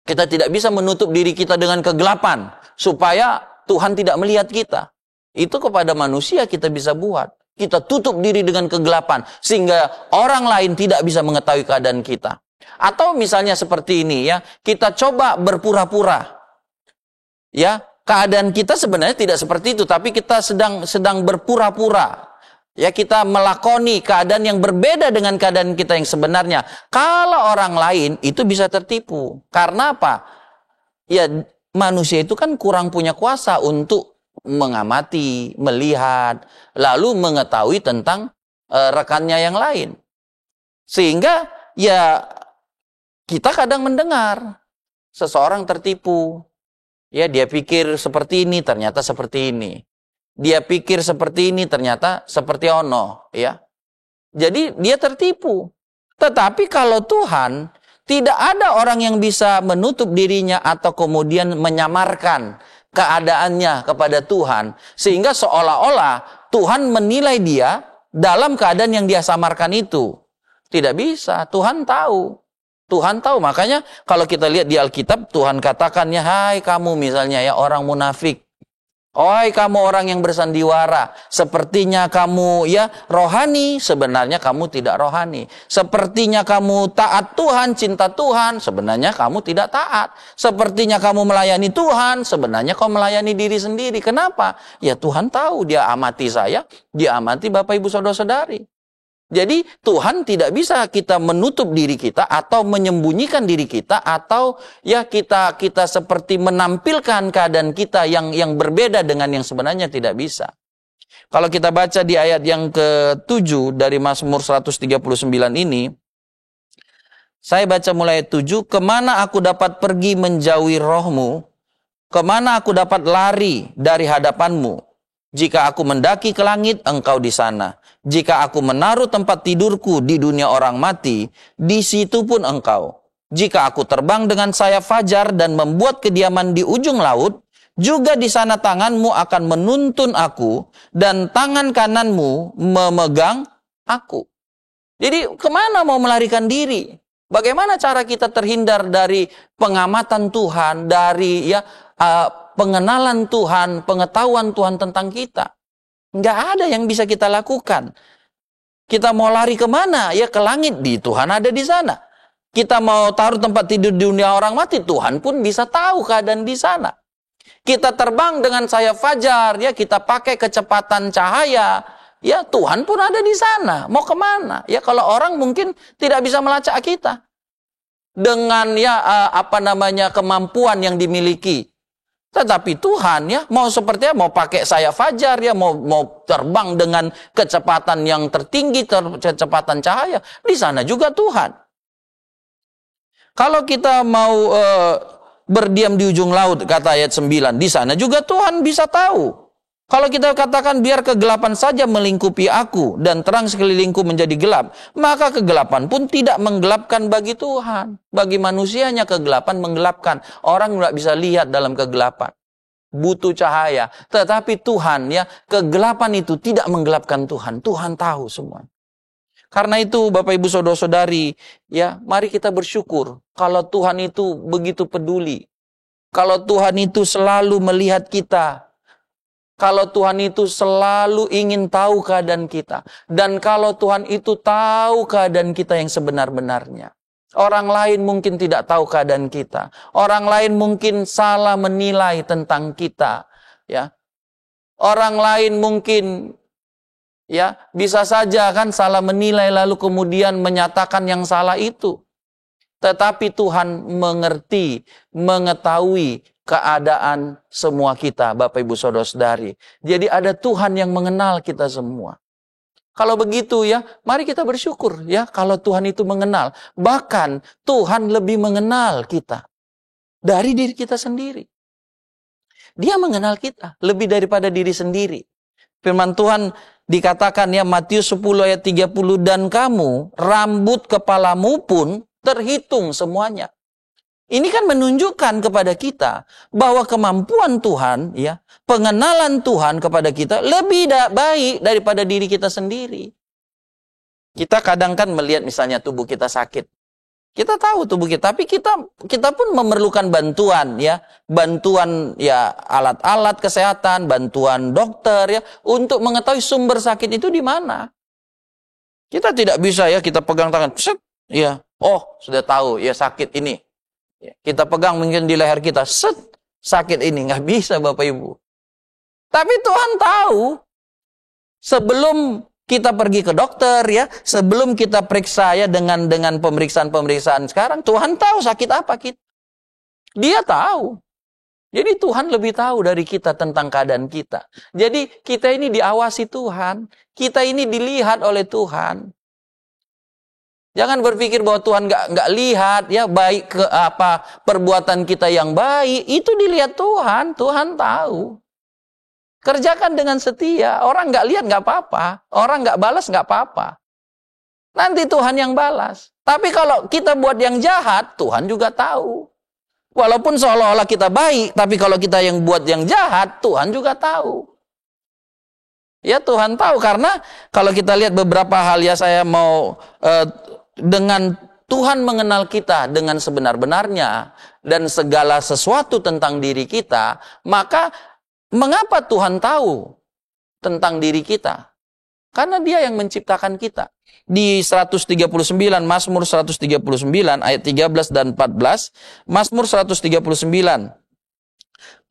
Kita tidak bisa menutup diri kita dengan kegelapan supaya Tuhan tidak melihat kita. Itu kepada manusia kita bisa buat. Kita tutup diri dengan kegelapan sehingga orang lain tidak bisa mengetahui keadaan kita. Atau misalnya seperti ini ya, kita coba berpura-pura. Ya, keadaan kita sebenarnya tidak seperti itu, tapi kita sedang berpura-pura. Ya, kita melakoni keadaan yang berbeda dengan keadaan kita yang sebenarnya. Kalau orang lain itu bisa tertipu. Karena apa? Ya, manusia itu kan kurang punya kuasa untuk mengamati, melihat, lalu mengetahui tentang rekannya yang lain. Sehingga ya kita kadang mendengar seseorang tertipu. Ya, dia pikir seperti ini, ternyata seperti ini. Dia pikir seperti ini, ternyata seperti ono, ya. Jadi dia tertipu. Tetapi kalau Tuhan, tidak ada orang yang bisa menutup dirinya atau kemudian menyamarkan keadaannya kepada Tuhan. Sehingga seolah-olah Tuhan menilai dia dalam keadaan yang dia samarkan itu. Tidak bisa, Tuhan tahu. Tuhan tahu, makanya kalau kita lihat di Alkitab, Tuhan katakannya, hai kamu misalnya ya orang munafik. Oi kamu orang yang bersandiwara, sepertinya kamu ya rohani, sebenarnya kamu tidak rohani. Sepertinya kamu taat Tuhan, cinta Tuhan, sebenarnya kamu tidak taat. Sepertinya kamu melayani Tuhan, sebenarnya kau melayani diri sendiri. Kenapa? Ya Tuhan tahu, Dia amati saya, Dia amati Bapak Ibu Saudara-saudari. Jadi Tuhan tidak bisa kita menutup diri kita atau menyembunyikan diri kita atau ya kita seperti menampilkan keadaan kita yang berbeda dengan yang sebenarnya, tidak bisa. Kalau kita baca di ayat yang ke-7 dari Mazmur 139 ini, saya baca mulai 7, kemana aku dapat pergi menjauhi rohmu, kemana aku dapat lari dari hadapanmu. Jika aku mendaki ke langit, engkau di sana. Jika aku menaruh tempat tidurku di dunia orang mati, di situ pun engkau. Jika aku terbang dengan sayap fajar dan membuat kediaman di ujung laut, juga di sana tanganmu akan menuntun aku dan tangan kananmu memegang aku. Jadi kemana mau melarikan diri? Bagaimana cara kita terhindar dari pengamatan Tuhan, dari pengenalan Tuhan, pengetahuan Tuhan tentang kita? Nggak ada yang bisa kita lakukan. Kita mau lari kemana? Ya ke langit, di Tuhan ada di sana. Kita mau taruh tempat tidur di dunia orang mati, Tuhan pun bisa tahu keadaan di sana. Kita terbang dengan sayap fajar, ya kita pakai kecepatan cahaya, ya Tuhan pun ada di sana. Mau kemana? Ya kalau orang mungkin tidak bisa melacak kita dengan kemampuan yang dimiliki. Tetapi Tuhan ya mau seperti apa? Mau pakai sayap fajar ya, mau terbang dengan kecepatan yang tertinggi, kecepatan cahaya, di sana juga Tuhan. Kalau kita mau berdiam di ujung laut, kata ayat 9, di sana juga Tuhan bisa tahu. Kalau kita katakan biar kegelapan saja melingkupi aku dan terang sekelilingku menjadi gelap, maka kegelapan pun tidak menggelapkan bagi Tuhan. Bagi manusianya kegelapan menggelapkan. Orang nggak bisa lihat dalam kegelapan. Butuh cahaya. Tetapi Tuhan, ya, kegelapan itu tidak menggelapkan Tuhan. Tuhan tahu semua. Karena itu Bapak Ibu Saudara-saudari, ya, mari kita bersyukur kalau Tuhan itu begitu peduli. Kalau Tuhan itu selalu melihat kita. Kalau Tuhan itu selalu ingin tahu keadaan kita. Dan kalau Tuhan itu tahu keadaan kita yang sebenar-benarnya. Orang lain mungkin tidak tahu keadaan kita. Orang lain mungkin salah menilai tentang kita. Ya. Orang lain mungkin, ya, bisa saja kan salah menilai lalu kemudian menyatakan yang salah itu. Tetapi Tuhan mengerti, mengetahui keadaan semua kita, Bapak Ibu Saudara-saudari. Jadi ada Tuhan yang mengenal kita semua. Kalau begitu, ya, mari kita bersyukur, ya, kalau Tuhan itu mengenal. Bahkan Tuhan lebih mengenal kita dari diri kita sendiri. Dia mengenal kita lebih daripada diri sendiri. Firman Tuhan dikatakan, ya, Matius 10 ayat 30, dan kamu, rambut kepalamu pun terhitung semuanya. Ini kan menunjukkan kepada kita bahwa kemampuan Tuhan, ya, pengenalan Tuhan kepada kita lebih baik daripada diri kita sendiri. Kita kadang kan melihat misalnya tubuh kita sakit. Kita tahu tubuh kita, tapi kita pun memerlukan bantuan, ya, bantuan, ya, alat-alat kesehatan, bantuan dokter, ya, untuk mengetahui sumber sakit itu di mana. Kita tidak bisa, ya, kita pegang tangan, set, ya, oh, sudah tahu, ya, sakit ini. Kita pegang mungkin di leher kita, set, sakit ini. Nggak bisa, Bapak Ibu. Tapi Tuhan tahu. Sebelum kita pergi ke dokter, ya, sebelum kita periksa, ya, dengan pemeriksaan-pemeriksaan sekarang, Tuhan tahu sakit apa kita. Dia tahu. Jadi Tuhan lebih tahu dari kita tentang keadaan kita. Jadi kita ini diawasi Tuhan. Kita ini dilihat oleh Tuhan. Jangan berpikir bahwa Tuhan nggak lihat, ya, baik ke apa perbuatan kita yang baik, itu dilihat Tuhan. Tuhan tahu. Kerjakan dengan setia. Orang nggak lihat nggak apa-apa. Orang nggak balas nggak apa-apa. Nanti Tuhan yang balas. Tapi kalau kita buat yang jahat, Tuhan juga tahu. Walaupun seolah-olah kita baik, tapi kalau kita yang buat yang jahat, Tuhan juga tahu. Ya, Tuhan tahu, karena kalau kita lihat beberapa hal, ya, saya mau dengan Tuhan mengenal kita dengan sebenar-benarnya dan segala sesuatu tentang diri kita, maka mengapa Tuhan tahu tentang diri kita? Karena Dia yang menciptakan kita. Di 139, Mazmur 139 ayat 13 dan 14, Mazmur 139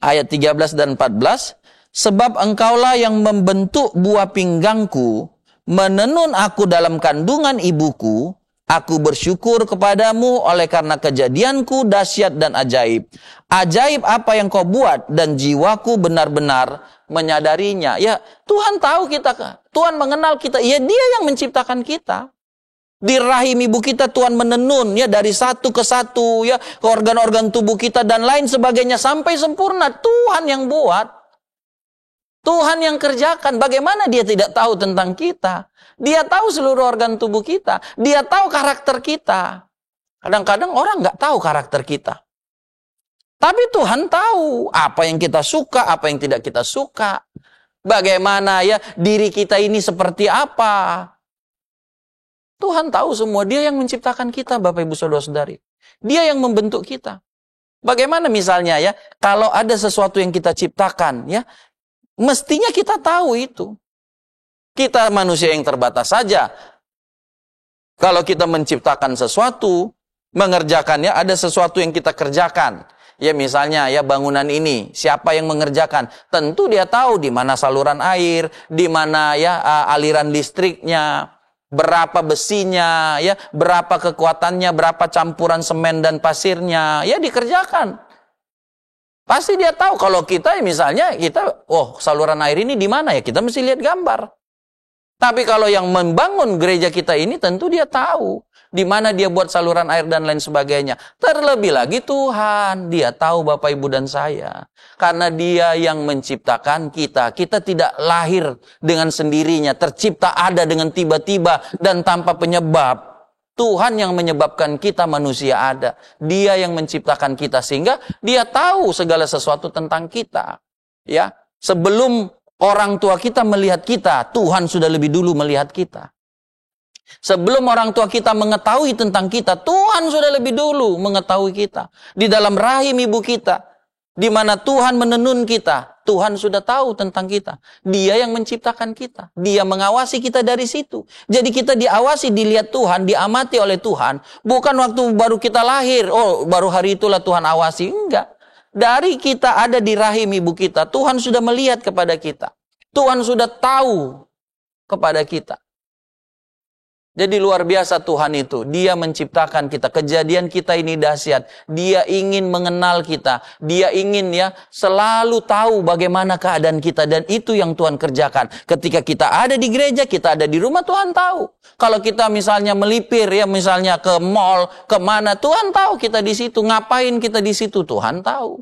ayat 13 dan 14, sebab Engkaulah yang membentuk buah pinggangku, menenun aku dalam kandungan ibuku. Aku bersyukur kepadamu oleh karena kejadianku dahsyat dan ajaib. Ajaib apa yang kau buat dan jiwaku benar-benar menyadarinya. Ya, Tuhan tahu kita. Tuhan mengenal kita. Ya, Dia yang menciptakan kita. Di rahim ibu kita Tuhan menenun, ya, dari satu ke satu, ya, ke organ-organ tubuh kita dan lain sebagainya sampai sempurna. Tuhan yang buat. Tuhan yang kerjakan. Bagaimana Dia tidak tahu tentang kita? Dia tahu seluruh organ tubuh kita. Dia tahu karakter kita. Kadang-kadang orang nggak tahu karakter kita. Tapi Tuhan tahu apa yang kita suka, apa yang tidak kita suka. Bagaimana, ya, diri kita ini seperti apa. Tuhan tahu semua. Dia yang menciptakan kita, Bapak Ibu Saudara-saudari. Dia yang membentuk kita. Bagaimana misalnya, ya, kalau ada sesuatu yang kita ciptakan, ya, mestinya kita tahu itu. Kita manusia yang terbatas saja. Kalau kita menciptakan sesuatu, mengerjakannya, ada sesuatu yang kita kerjakan. Ya, misalnya, ya, bangunan ini, siapa yang mengerjakan? Tentu dia tahu di mana saluran air, di mana, ya, aliran listriknya, berapa besinya, ya, berapa kekuatannya, berapa campuran semen dan pasirnya, ya, dikerjakan. Pasti dia tahu. Kalau kita, misalnya, kita, oh, saluran air ini di mana, ya, kita mesti lihat gambar. Tapi kalau yang membangun gereja kita ini tentu dia tahu di mana dia buat saluran air dan lain sebagainya. Terlebih lagi Tuhan, dia tahu Bapak Ibu dan saya. Karena dia yang menciptakan kita. Kita tidak lahir dengan sendirinya, tercipta ada dengan tiba-tiba dan tanpa penyebab. Tuhan yang menyebabkan kita manusia ada. Dia yang menciptakan kita sehingga dia tahu segala sesuatu tentang kita. Ya, sebelum orang tua kita melihat kita, Tuhan sudah lebih dulu melihat kita. Sebelum orang tua kita mengetahui tentang kita, Tuhan sudah lebih dulu mengetahui kita. Di dalam rahim ibu kita, di mana Tuhan menenun kita, Tuhan sudah tahu tentang kita. Dia yang menciptakan kita. Dia mengawasi kita dari situ. Jadi kita diawasi, dilihat Tuhan, diamati oleh Tuhan. Bukan waktu baru kita lahir, oh baru hari itulah Tuhan awasi. Enggak. Dari kita ada di rahim ibu kita, Tuhan sudah melihat kepada kita. Tuhan sudah tahu kepada kita. Jadi luar biasa Tuhan itu. Dia menciptakan kita. Kejadian kita ini dahsyat. Dia ingin mengenal kita. Dia ingin selalu tahu bagaimana keadaan kita. Dan itu yang Tuhan kerjakan. Ketika kita ada di gereja, kita ada di rumah, Tuhan tahu. Kalau kita misalnya melipir misalnya ke mall, kemana, Tuhan tahu kita di situ. Ngapain kita di situ, Tuhan tahu.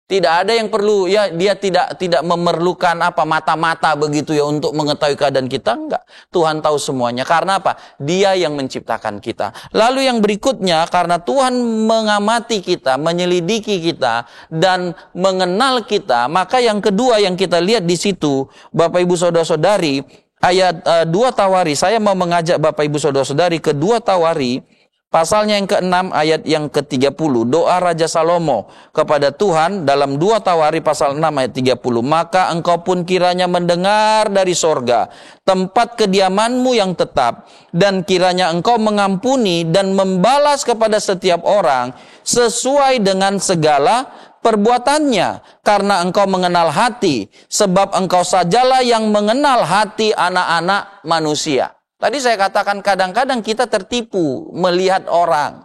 Tidak ada yang perlu, dia tidak memerlukan mata-mata begitu untuk mengetahui keadaan kita, enggak. Tuhan tahu semuanya. Karena apa? Dia yang menciptakan kita. Lalu yang berikutnya, karena Tuhan mengamati kita, menyelidiki kita, dan mengenal kita, maka yang kedua yang kita lihat di situ, Bapak Ibu Saudara-saudari, ayat 2 Tawari, saya mau mengajak Bapak Ibu Saudara-saudari ke 2 Tawari, pasalnya yang ke-6 ayat yang ke-30. Doa Raja Salomo kepada Tuhan dalam 2 Tawari pasal 6 ayat 30. Maka engkau pun kiranya mendengar dari sorga tempat kediamanmu yang tetap. Dan kiranya engkau mengampuni dan membalas kepada setiap orang sesuai dengan segala perbuatannya. Karena engkau mengenal hati. Sebab engkau sajalah yang mengenal hati anak-anak manusia. Tadi saya katakan kadang-kadang kita tertipu melihat orang.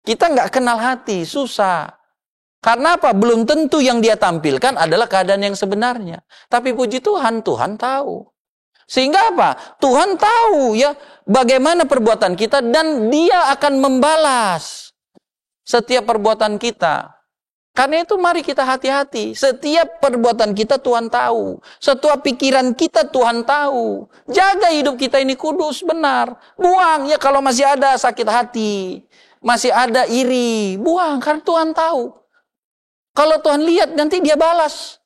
Kita nggak kenal hati, susah. Karena apa? Belum tentu yang dia tampilkan adalah keadaan yang sebenarnya. Tapi puji Tuhan, Tuhan tahu. Sehingga apa? Tuhan tahu bagaimana perbuatan kita dan dia akan membalas setiap perbuatan kita. Karena itu mari kita hati-hati. Setiap perbuatan kita Tuhan tahu. Setiap pikiran kita Tuhan tahu. Jaga hidup kita ini kudus, benar. Buang kalau masih ada sakit hati. Masih ada iri. Buang, karena Tuhan tahu. Kalau Tuhan lihat nanti dia balas.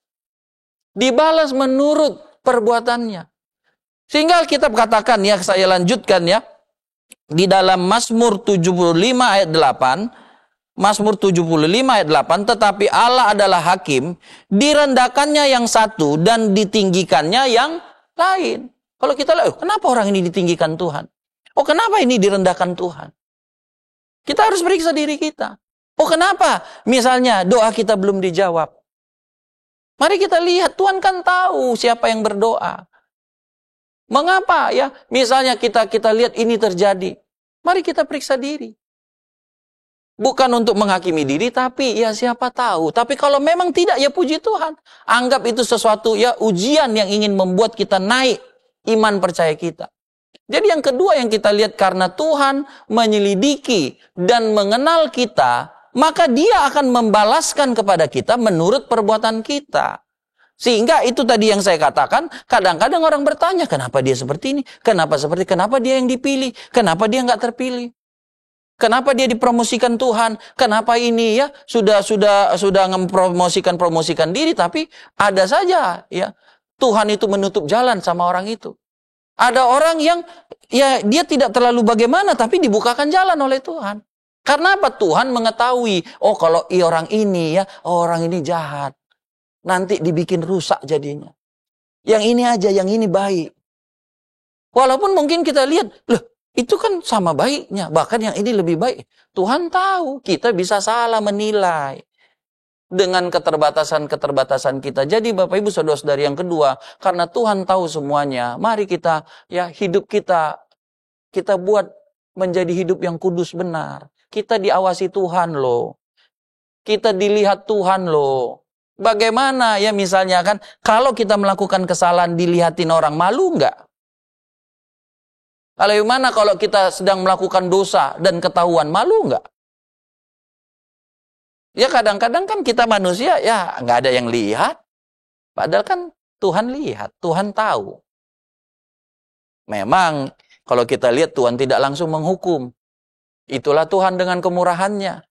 Dibalas menurut perbuatannya. Sehingga kita katakan saya lanjutkan di dalam Mazmur 75 ayat 8. Mazmur 75 ayat 8, tetapi Allah adalah hakim, direndahkannya yang satu dan ditinggikannya yang lain. Kalau kita lihat, kenapa orang ini ditinggikan Tuhan? Oh, kenapa ini direndahkan Tuhan? Kita harus periksa diri kita. Oh, kenapa? Misalnya doa kita belum dijawab. Mari kita lihat, Tuhan kan tahu siapa yang berdoa. Mengapa misalnya kita lihat ini terjadi. Mari kita periksa diri. Bukan untuk menghakimi diri, tapi siapa tahu. Tapi kalau memang tidak, puji Tuhan. Anggap itu sesuatu ujian yang ingin membuat kita naik iman percaya kita. Jadi yang kedua yang kita lihat, karena Tuhan menyelidiki dan mengenal kita, maka dia akan membalaskan kepada kita menurut perbuatan kita. Sehingga itu tadi yang saya katakan, kadang-kadang orang bertanya, kenapa dia seperti ini? Kenapa dia yang dipilih? Kenapa dia nggak terpilih? Kenapa dia dipromosikan Tuhan? Kenapa ini sudah promosikan diri, tapi ada saja Tuhan itu menutup jalan sama orang itu. Ada orang yang dia tidak terlalu bagaimana, tapi dibukakan jalan oleh Tuhan. Karena apa? Tuhan mengetahui, kalau orang ini jahat. Nanti dibikin rusak jadinya. Yang ini aja, yang ini baik. Walaupun mungkin kita lihat, itu kan sama baiknya, bahkan yang ini lebih baik. Tuhan tahu, kita bisa salah menilai dengan keterbatasan-keterbatasan kita. Jadi Bapak Ibu Saudara-saudari yang kedua, karena Tuhan tahu semuanya, mari kita hidup kita buat menjadi hidup yang kudus benar. Kita diawasi Tuhan loh. Kita dilihat Tuhan loh. Bagaimana misalnya kan, kalau kita melakukan kesalahan dilihatin orang, malu enggak? Lalu gimana kalau kita sedang melakukan dosa dan ketahuan, malu nggak? Ya kadang-kadang kan kita manusia ya nggak ada yang lihat. Padahal kan Tuhan lihat, Tuhan tahu. Memang kalau kita lihat Tuhan tidak langsung menghukum. Itulah Tuhan dengan kemurahannya.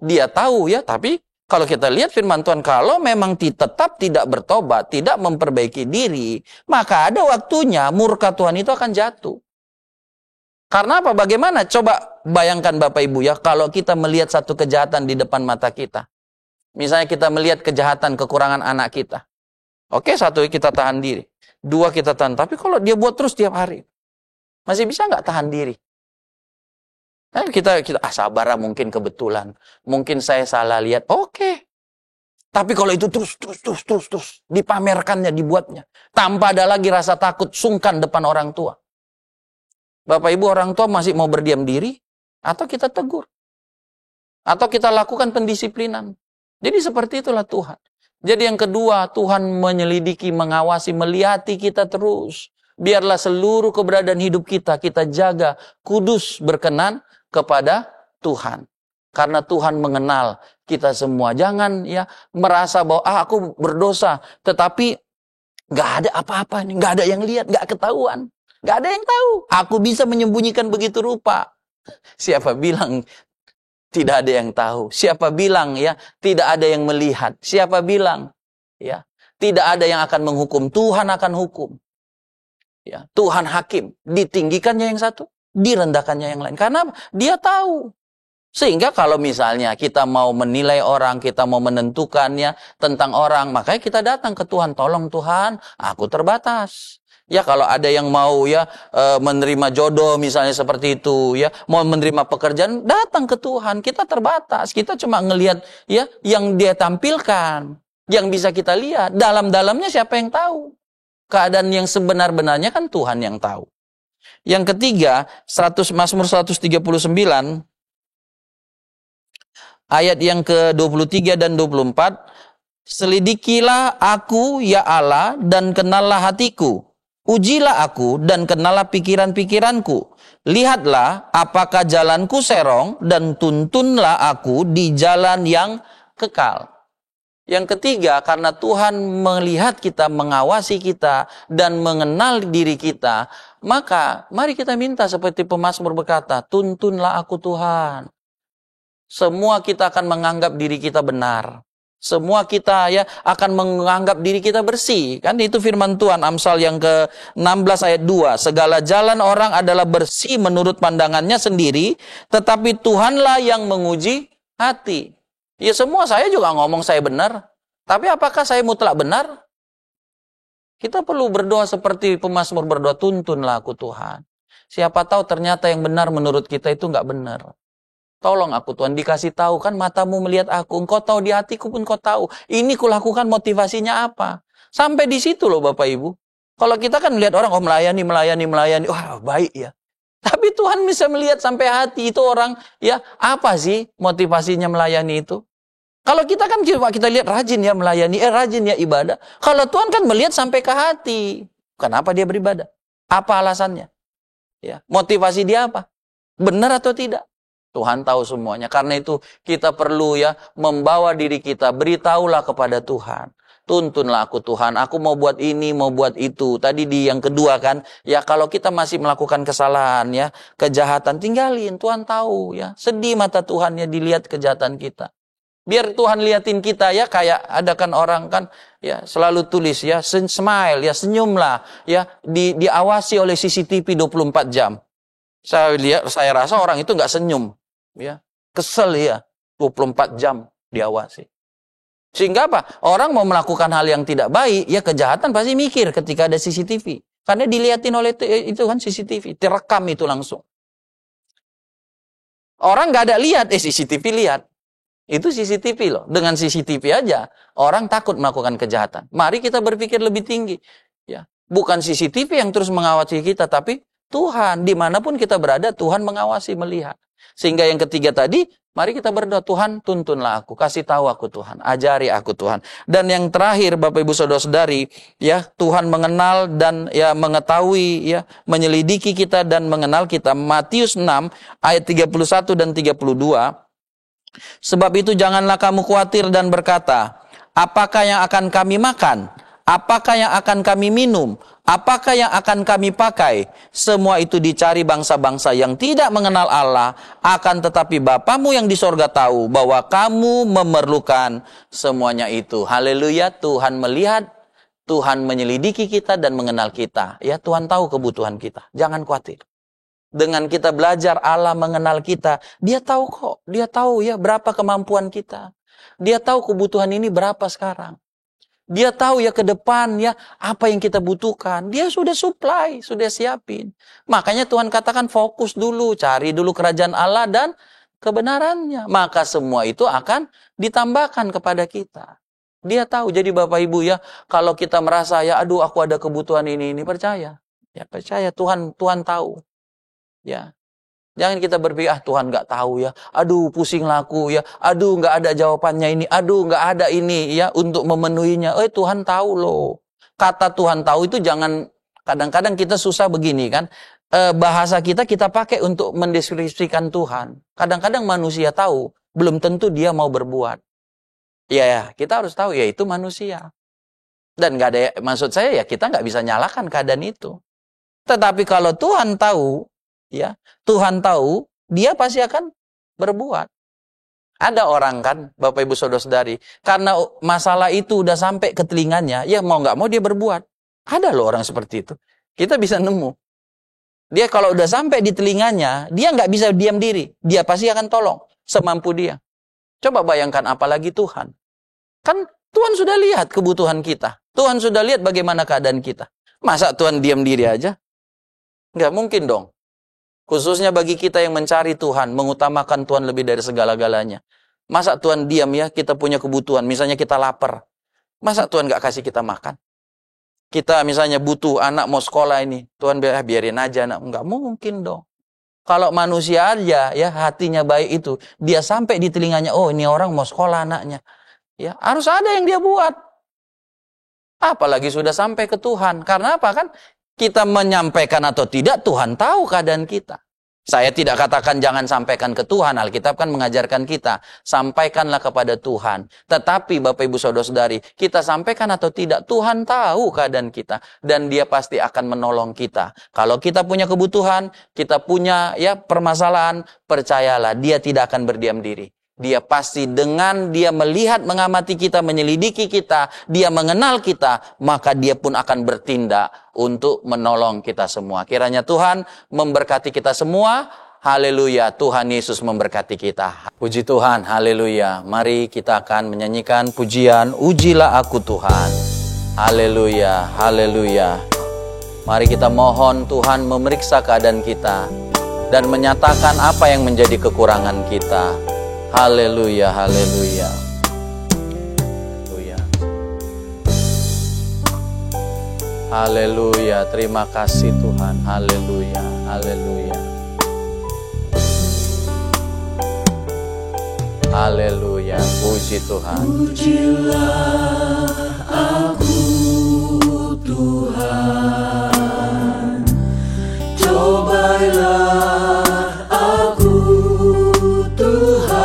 Dia tahu ya, tapi kalau kita lihat firman Tuhan, kalau memang tetap tidak bertobat, tidak memperbaiki diri, maka ada waktunya murka Tuhan itu akan jatuh. Karena apa? Bagaimana? Coba bayangkan Bapak Ibu ya, kalau kita melihat satu kejahatan di depan mata kita. Misalnya kita melihat kejahatan, kekurangan anak kita. Oke, satu kita tahan diri. Dua kita tahan. Tapi kalau dia buat terus tiap hari, masih bisa nggak tahan diri? Kita sabar, mungkin kebetulan. Mungkin saya salah lihat. Oke. Tapi kalau itu terus dipamerkannya, dibuatnya. Tanpa ada lagi rasa takut, sungkan depan orang tua. Bapak Ibu, orang tua masih mau berdiam diri, atau kita tegur, atau kita lakukan pendisiplinan. Jadi seperti itulah Tuhan. Jadi yang kedua, Tuhan menyelidiki, mengawasi, melihati kita terus. Biarlah seluruh keberadaan hidup kita jaga, kudus, berkenan kepada Tuhan. Karena Tuhan mengenal kita semua. Jangan ya merasa bahwa aku berdosa, tetapi gak ada apa-apa nih, gak ada yang lihat, gak ketahuan. Gak ada yang tahu. Aku bisa menyembunyikan begitu rupa. Siapa bilang tidak ada yang tahu? Siapa bilang ya tidak ada yang melihat? Siapa bilang ya tidak ada yang akan menghukum? Tuhan akan hukum. Ya, Tuhan hakim. Ditinggikannya yang satu, direndahkannya yang lain. Karena Dia tahu. Sehingga kalau misalnya kita mau menilai orang, kita mau menentukannya tentang orang, makanya kita datang ke Tuhan. Tolong Tuhan, aku terbatas. Ya kalau ada yang mau ya menerima jodoh misalnya seperti itu ya, mau menerima pekerjaan, datang ke Tuhan. Kita terbatas, kita cuma ngelihat ya yang Dia tampilkan, yang bisa kita lihat. Dalam-dalamnya siapa yang tahu? Keadaan yang sebenar-benarnya kan Tuhan yang tahu. Yang ketiga, Mazmur 139 ayat yang ke-23 dan 24, selidikilah aku ya Allah dan kenallah hatiku. Ujilah aku dan kenallah pikiran-pikiranku. Lihatlah apakah jalanku serong dan tuntunlah aku di jalan yang kekal. Yang ketiga, karena Tuhan melihat kita, mengawasi kita, dan mengenal diri kita, maka mari kita minta seperti pemazmur berkata, tuntunlah aku Tuhan. Semua kita akan menganggap diri kita benar. Semua kita ya akan menganggap diri kita bersih. Kan itu firman Tuhan, Amsal yang ke-16 ayat 2. Segala jalan orang adalah bersih menurut pandangannya sendiri, tetapi Tuhanlah yang menguji hati. Ya semua saya juga ngomong saya benar. Tapi apakah saya mutlak benar? Kita perlu berdoa seperti pemazmur berdoa, tuntunlah aku Tuhan. Siapa tahu ternyata yang benar menurut kita itu nggak benar. Tolong aku Tuhan, dikasih tahu, kan matamu melihat aku, engkau tahu di hatiku pun kau tahu. Ini kulakukan motivasinya apa? Sampai di situ loh Bapak Ibu. Kalau kita kan melihat orang, melayani, wah baik ya. Tapi Tuhan bisa melihat sampai hati itu orang, ya apa sih motivasinya melayani itu? Kalau kita kan kita lihat rajin ya melayani, rajin ya ibadah. Kalau Tuhan kan melihat sampai ke hati. Kenapa dia beribadah? Apa alasannya? Ya, motivasi dia apa? Benar atau tidak? Tuhan tahu semuanya. Karena itu kita perlu ya membawa diri kita, beritahulah kepada Tuhan. Tuntunlah aku Tuhan, aku mau buat ini, mau buat itu. Tadi di yang kedua kan, ya kalau kita masih melakukan kesalahan ya, kejahatan, tinggalin. Tuhan tahu ya, sedih mata Tuhan ya dilihat kejahatan kita. Biar Tuhan liatin kita ya, kayak ada kan orang kan ya selalu tulis ya, smile ya, senyumlah ya, diawasi oleh CCTV 24 jam. Saya rasa orang itu nggak senyum ya, kesel ya, 24 jam diawasi. Sehingga apa? Orang mau melakukan hal yang tidak baik, ya kejahatan pasti mikir ketika ada CCTV. Karena dilihatin oleh itu kan CCTV, direkam itu langsung. Orang nggak ada lihat, CCTV lihat. Itu CCTV loh. Dengan CCTV aja, orang takut melakukan kejahatan. Mari kita berpikir lebih tinggi. Ya, bukan CCTV yang terus mengawasi kita, tapi Tuhan. Dimanapun kita berada, Tuhan mengawasi, melihat. Sehingga yang ketiga tadi, Mari kita berdoa, Tuhan tuntunlah aku, kasih tahu aku Tuhan, ajari aku Tuhan. Dan yang terakhir Bapak Ibu Saudara-saudari, ya Tuhan mengenal dan ya mengetahui, ya menyelidiki kita dan mengenal kita. Matius 6 ayat 31 dan 32. Sebab itu janganlah kamu khawatir dan berkata, apakah yang akan kami makan? Apakah yang akan kami minum? Apakah yang akan kami pakai? Semua itu dicari bangsa-bangsa yang tidak mengenal Allah. Akan tetapi Bapamu yang di sorga tahu bahwa kamu memerlukan semuanya itu. Haleluya, Tuhan melihat, Tuhan menyelidiki kita dan mengenal kita. Ya, Tuhan tahu kebutuhan kita. Jangan khawatir. Dengan kita belajar Allah mengenal kita, Dia tahu kok. Dia tahu ya berapa kemampuan kita. Dia tahu kebutuhan ini berapa sekarang. Dia tahu ya ke depan ya apa yang kita butuhkan. Dia sudah supply, sudah siapin. Makanya Tuhan katakan fokus dulu, cari dulu kerajaan Allah dan kebenarannya. Maka semua itu akan ditambahkan kepada kita. Dia tahu. Jadi Bapak Ibu ya, kalau kita merasa ya aduh aku ada kebutuhan ini percaya. Ya percaya Tuhan tahu. Ya. Jangan kita berpikir, Tuhan nggak tahu ya. Aduh pusing laku ya. Aduh nggak ada jawabannya ini. Aduh nggak ada ini ya untuk memenuhinya. Tuhan tahu loh. Kata Tuhan tahu itu jangan, kadang-kadang kita susah begini kan. Bahasa kita pakai untuk mendeskripsikan Tuhan. Kadang-kadang manusia tahu, belum tentu dia mau berbuat. Ya kita harus tahu ya itu manusia. Dan nggak ada, maksud saya ya kita nggak bisa nyalakan keadaan itu. Tetapi kalau Tuhan tahu, ya, Tuhan tahu, Dia pasti akan berbuat. Ada orang kan, Bapak Ibu Saudara-saudari, karena masalah itu udah sampai ke telinganya, ya mau nggak mau dia berbuat. Ada loh orang seperti itu. Kita bisa nemu. Dia kalau udah sampai di telinganya, dia nggak bisa diam diri. Dia pasti akan tolong semampu dia. Coba bayangkan apalagi Tuhan. Kan Tuhan sudah lihat kebutuhan kita. Tuhan sudah lihat bagaimana keadaan kita. Masa Tuhan diam diri aja? Nggak mungkin dong. Khususnya bagi kita yang mencari Tuhan, mengutamakan Tuhan lebih dari segala-galanya. Masa Tuhan diam ya, kita punya kebutuhan, misalnya kita lapar. Masa Tuhan nggak kasih kita makan? Kita misalnya butuh, anak mau sekolah ini, Tuhan biarin aja anak. Nggak mungkin dong. Kalau manusia aja ya, hatinya baik itu, dia sampai di telinganya, oh ini orang mau sekolah anaknya. Ya, harus ada yang dia buat. Apalagi sudah sampai ke Tuhan. Karena apa kan? Kita menyampaikan atau tidak, Tuhan tahu keadaan kita. Saya tidak katakan jangan sampaikan ke Tuhan. Alkitab kan mengajarkan kita, sampaikanlah kepada Tuhan. Tetapi Bapak Ibu Saudara-saudari, kita sampaikan atau tidak, Tuhan tahu keadaan kita. Dan Dia pasti akan menolong kita. Kalau kita punya kebutuhan, kita punya ya permasalahan, percayalah, Dia tidak akan berdiam diri. Dia pasti dengan Dia melihat, mengamati kita, menyelidiki kita, Dia mengenal kita, maka Dia pun akan bertindak untuk menolong kita semua. Kiranya Tuhan memberkati kita semua. Haleluya, Tuhan Yesus memberkati kita. Puji Tuhan, haleluya. Mari kita akan menyanyikan pujian, Ujilah Aku Tuhan. Haleluya, haleluya. Mari kita mohon Tuhan memeriksa keadaan kita dan menyatakan apa yang menjadi kekurangan kita. Haleluya, haleluya. Haleluya. Haleluya, terima kasih Tuhan. Haleluya, haleluya. Haleluya, puji Tuhan. Pujilah aku Tuhan. Cobailah aku Tuhan.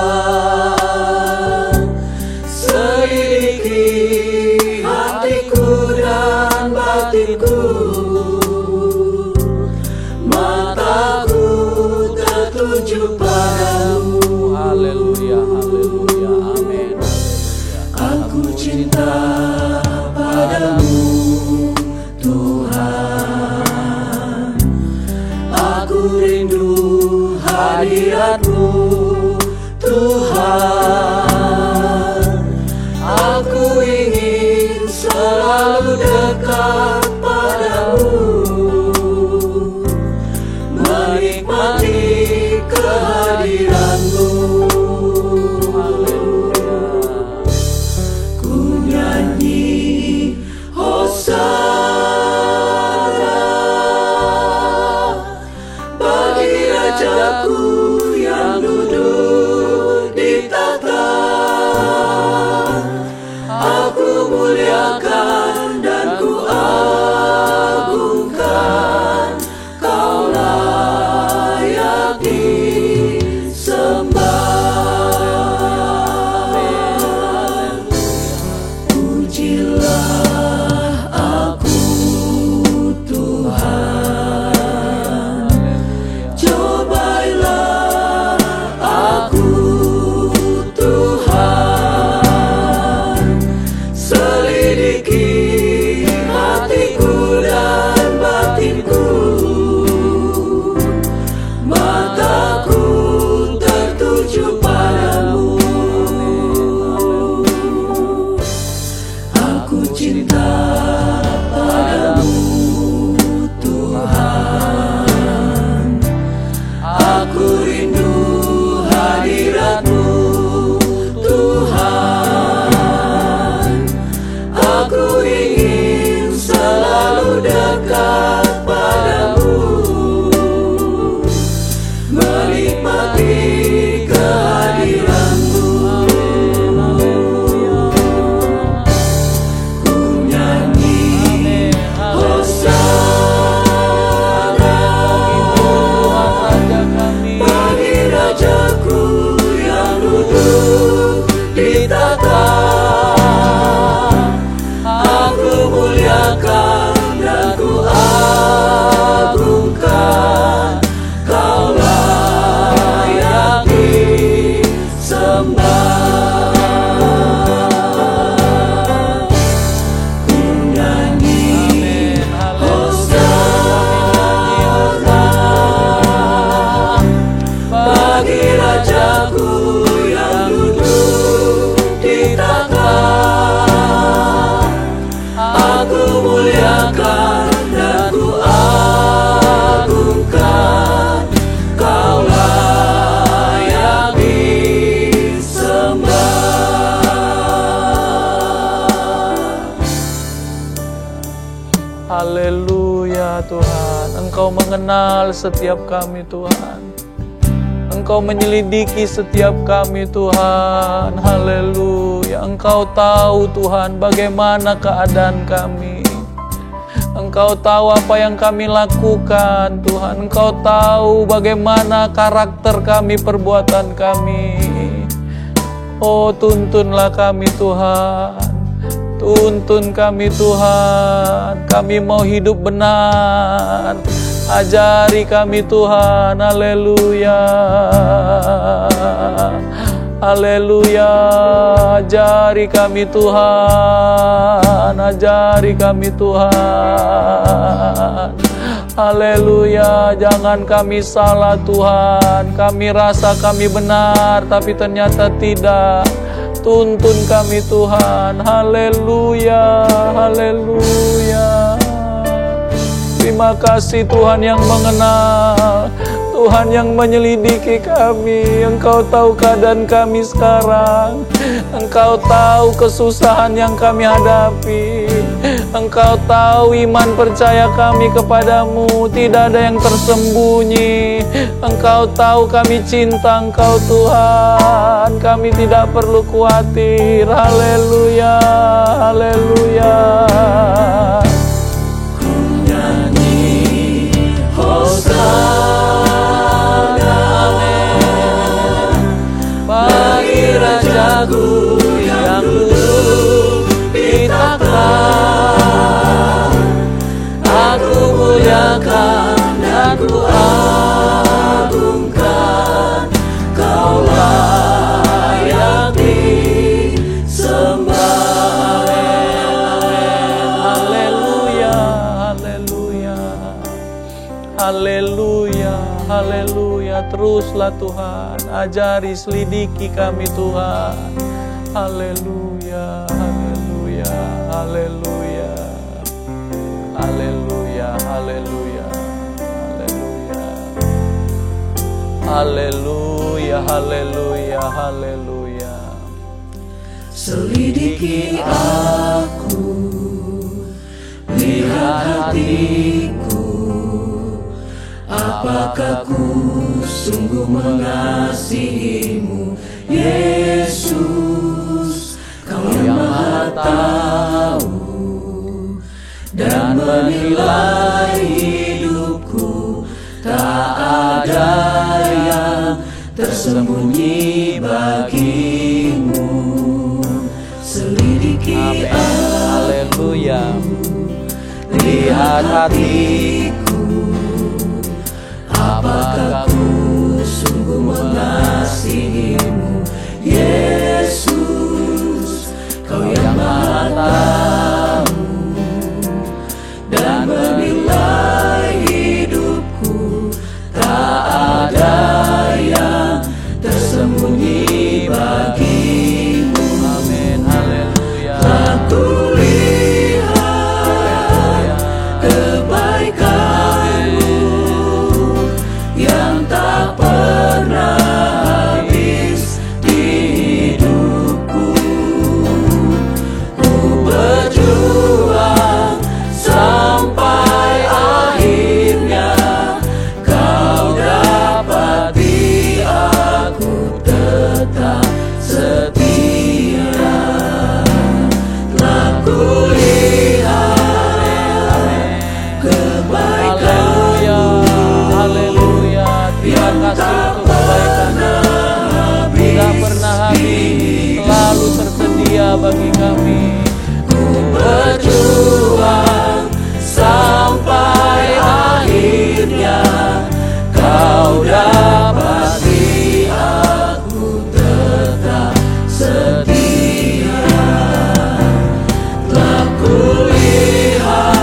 Selidiki hatiku dan batinku. Mataku tertuju padamu. Haleluya, haleluya, amin. Aku cinta padamu Tuhan. Aku rindu hadirat-Mu Tuhan. Aku ingin selalu dekat padamu, menikmati kehadiran-Mu. Ku nyanyi Ujilah aku Tuhan, cobailah aku Tuhan, selidiki hatiku dan batinku, mataku tertuju padamu. Aku cinta padamu Tuhan, aku rindu hadirat-Mu Tuhan, aku ingin selalu dekat padamu, menikmati kehadiran-Mu. Ku nyanyi Hosana bagi Rajaku yang duduk di tahta. Aku muliakan dan ku agungkan, Kau layak disembah. Ku nyanyi Hosana bagi Rajaku yang duduk di tahta. Aku muliakan dan ku agungkan, Kau layak disembah. Haleluya Tuhan, Engkau mengenal setiap kami Tuhan, Engkau menyelidiki setiap kami Tuhan. Haleluya, Engkau tahu Tuhan bagaimana keadaan kami, Engkau tahu apa yang kami lakukan Tuhan, Engkau tahu bagaimana karakter kami, perbuatan kami. Oh, tuntunlah kami Tuhan, tuntun kami Tuhan, kami mau hidup benar. Ajari kami Tuhan, haleluya, haleluya. Ajari kami Tuhan, ajari kami Tuhan, haleluya. Jangan kami salah Tuhan, kami rasa kami benar tapi ternyata tidak. Tuntun kami Tuhan, haleluya, haleluya. Terima kasih Tuhan yang mengenal, Tuhan yang menyelidiki kami. Engkau tahu keadaan kami sekarang, Engkau tahu kesusahan yang kami hadapi, Engkau tahu iman percaya kami kepadamu tidak ada yang tersembunyi. Engkau tahu kami cinta Engkau Tuhan, kami tidak perlu khawatir. Haleluya, haleluya. Hosana bagi Rajaku yang duduk di tahta. Aku muliakan dan ku agungkan, Kau layak disembah. Haleluya, haleluya, haleluya, haleluya. Teruslah Tuhan, ajari, selidiki kami Tuhan. Haleluya, haleluya, haleluya, haleluya, haleluya, haleluya, haleluya, haleluya, haleluya. Selidiki aku, lihat hatiku, apakah ku sungguh mengasihimu, Yesus. Kau yang Maha tahu dan menilai hidupku, tak ada yang tersembunyi bagimu. Selidiki aku. lihat hatiku, apakah ku sungguh mengasihimu, Yesus. Kau yang Maha tahu dan menilai hidupku, tak ada yang tersembunyi bagimu. Amin, haleluya. Aku lihat kebaikanmu yang tak pernah habis di hidupku. Ku berjuang sampai akhirnya kau dapati aku tetap setia. Telah kulihat kebaikanmu, haleluya. Terima kasih untuk kebaikan-Mu, tidak pernah habis, selalu tersedia bagi kami. Berjuang sampai akhirnya kau dapati aku tetap setia. Telah kulihat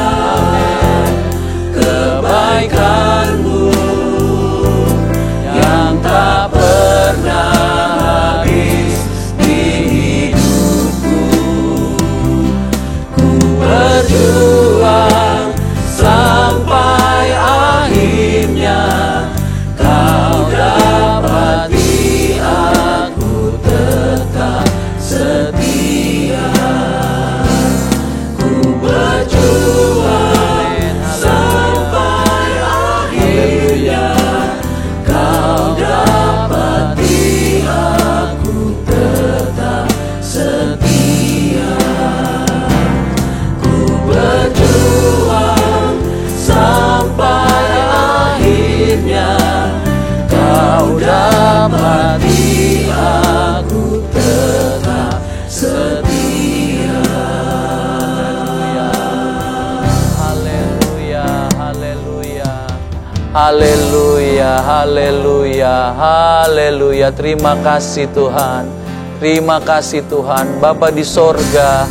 kebaikan-Mu yang tak pernah habis di hidupku. Berjuang sampai akhirnya kau dapati aku tetap setia. Ku berjuang sampai akhirnya kau dapati aku tetap setia. Berjuang sampai akhirnya kau dapati aku tetap setia. Haleluya, haleluya, haleluya, haleluya, haleluya. Terima kasih Tuhan, terima kasih Tuhan. Bapa di sorga,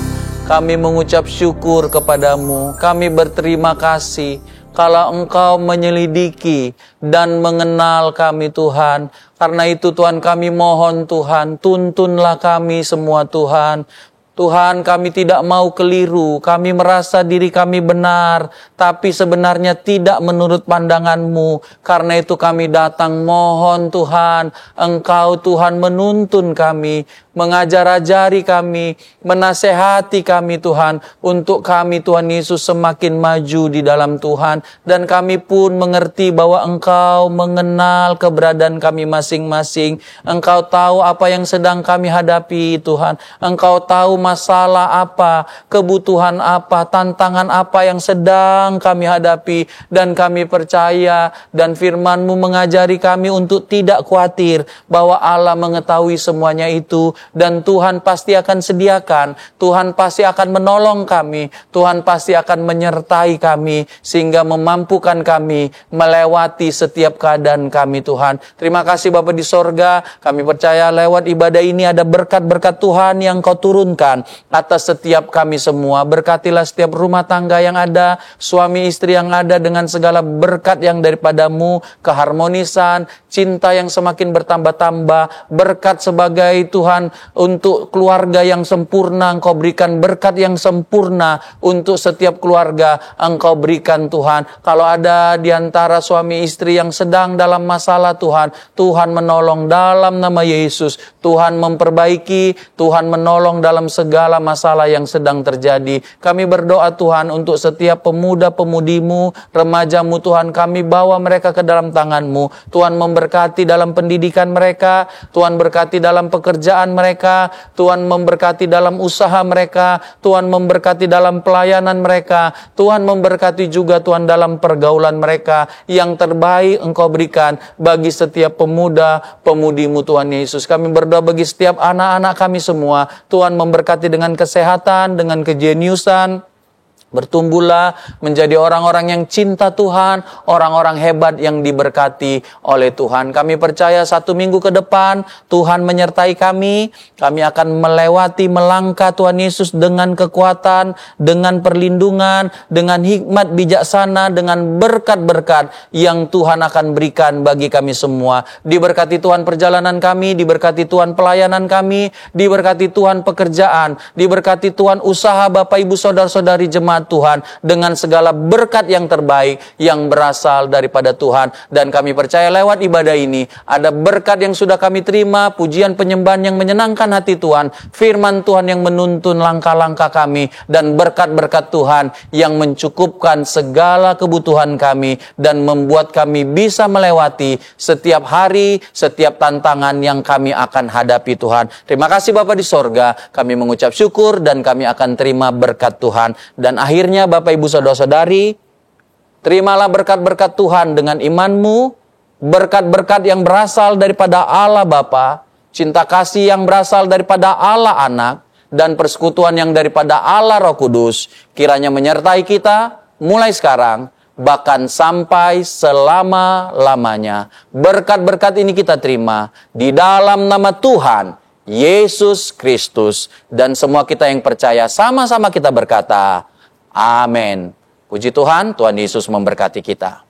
kami mengucap syukur kepadamu. Kami berterima kasih kalau Engkau menyelidiki dan mengenal kami Tuhan. Karena itu Tuhan kami mohon Tuhan, tuntunlah kami semua Tuhan. Tuhan, kami tidak mau keliru, kami merasa diri kami benar, tapi sebenarnya tidak menurut pandangan-Mu. Karena itu kami datang mohon Tuhan, Engkau Tuhan menuntun kami, mengajar-ajari kami, menasehati kami Tuhan, untuk kami Tuhan Yesus semakin maju di dalam Tuhan. Dan kami pun mengerti bahwa Engkau mengenal keberadaan kami masing-masing. Engkau tahu apa yang sedang kami hadapi Tuhan. Engkau tahu masalah apa, kebutuhan apa, tantangan apa yang sedang kami hadapi. Dan kami percaya dan firman-Mu mengajari kami untuk tidak khawatir bahwa Allah mengetahui semuanya itu. Dan Tuhan pasti akan sediakan, Tuhan pasti akan menolong kami, Tuhan pasti akan menyertai kami, sehingga memampukan kami melewati setiap keadaan kami Tuhan. Terima kasih Bapa di sorga, kami percaya lewat ibadah ini ada berkat-berkat Tuhan yang Kau turunkan atas setiap kami semua. Berkatilah setiap rumah tangga yang ada, suami istri yang ada, dengan segala berkat yang daripada-Mu, keharmonisan, cinta yang semakin bertambah-tambah, berkat sebagai Tuhan untuk keluarga yang sempurna. Engkau berikan berkat yang sempurna untuk setiap keluarga. Engkau berikan Tuhan. Kalau ada di antara suami istri yang sedang dalam masalah Tuhan, Tuhan menolong dalam nama Yesus. Tuhan memperbaiki, Tuhan menolong dalam segala masalah yang sedang terjadi. Kami berdoa Tuhan untuk setiap pemuda-pemudi-Mu, remaja-Mu Tuhan, kami bawa mereka ke dalam tangan-Mu. Tuhan memberkati dalam pendidikan mereka, Tuhan berkati dalam pekerjaan mereka, Tuhan memberkati dalam usaha mereka, Tuhan memberkati dalam pelayanan mereka, Tuhan memberkati juga Tuhan dalam pergaulan mereka. Yang terbaik Engkau berikan bagi setiap pemuda-pemudi-Mu Tuhan Yesus. Kami berdoa bagi setiap anak-anak kami semua, Tuhan memberkati dengan kesehatan, dengan kejeniusan, Bertumbuhlah menjadi orang-orang yang cinta Tuhan, orang-orang hebat yang diberkati oleh Tuhan. Kami percaya 1 minggu ke depan Tuhan menyertai kami. Kami akan melewati, melangkah Tuhan Yesus dengan kekuatan, dengan perlindungan, dengan hikmat bijaksana, dengan berkat-berkat yang Tuhan akan berikan bagi kami semua. Diberkati Tuhan perjalanan kami, diberkati Tuhan pelayanan kami, diberkati Tuhan pekerjaan, diberkati Tuhan usaha Bapak Ibu Saudara-saudari jemaat Tuhan dengan segala berkat yang terbaik yang berasal daripada Tuhan. Dan kami percaya lewat ibadah ini ada berkat yang sudah kami terima, pujian penyembahan yang menyenangkan hati Tuhan, firman Tuhan yang menuntun langkah-langkah kami, dan berkat-berkat Tuhan yang mencukupkan segala kebutuhan kami dan membuat kami bisa melewati setiap hari, setiap tantangan yang kami akan hadapi Tuhan. Terima kasih Bapa di sorga, kami mengucap syukur dan kami akan terima berkat Tuhan. Dan akhirnya Bapak Ibu Saudara-saudari, terimalah berkat-berkat Tuhan dengan imanmu, berkat-berkat yang berasal daripada Allah Bapa, cinta kasih yang berasal daripada Allah Anak, dan persekutuan yang daripada Allah Roh Kudus, kiranya menyertai kita mulai sekarang, bahkan sampai selama-lamanya. Berkat-berkat ini kita terima di dalam nama Tuhan Yesus Kristus. Dan semua kita yang percaya sama-sama kita berkata, amin. Puji Tuhan, Tuhan Yesus memberkati kita.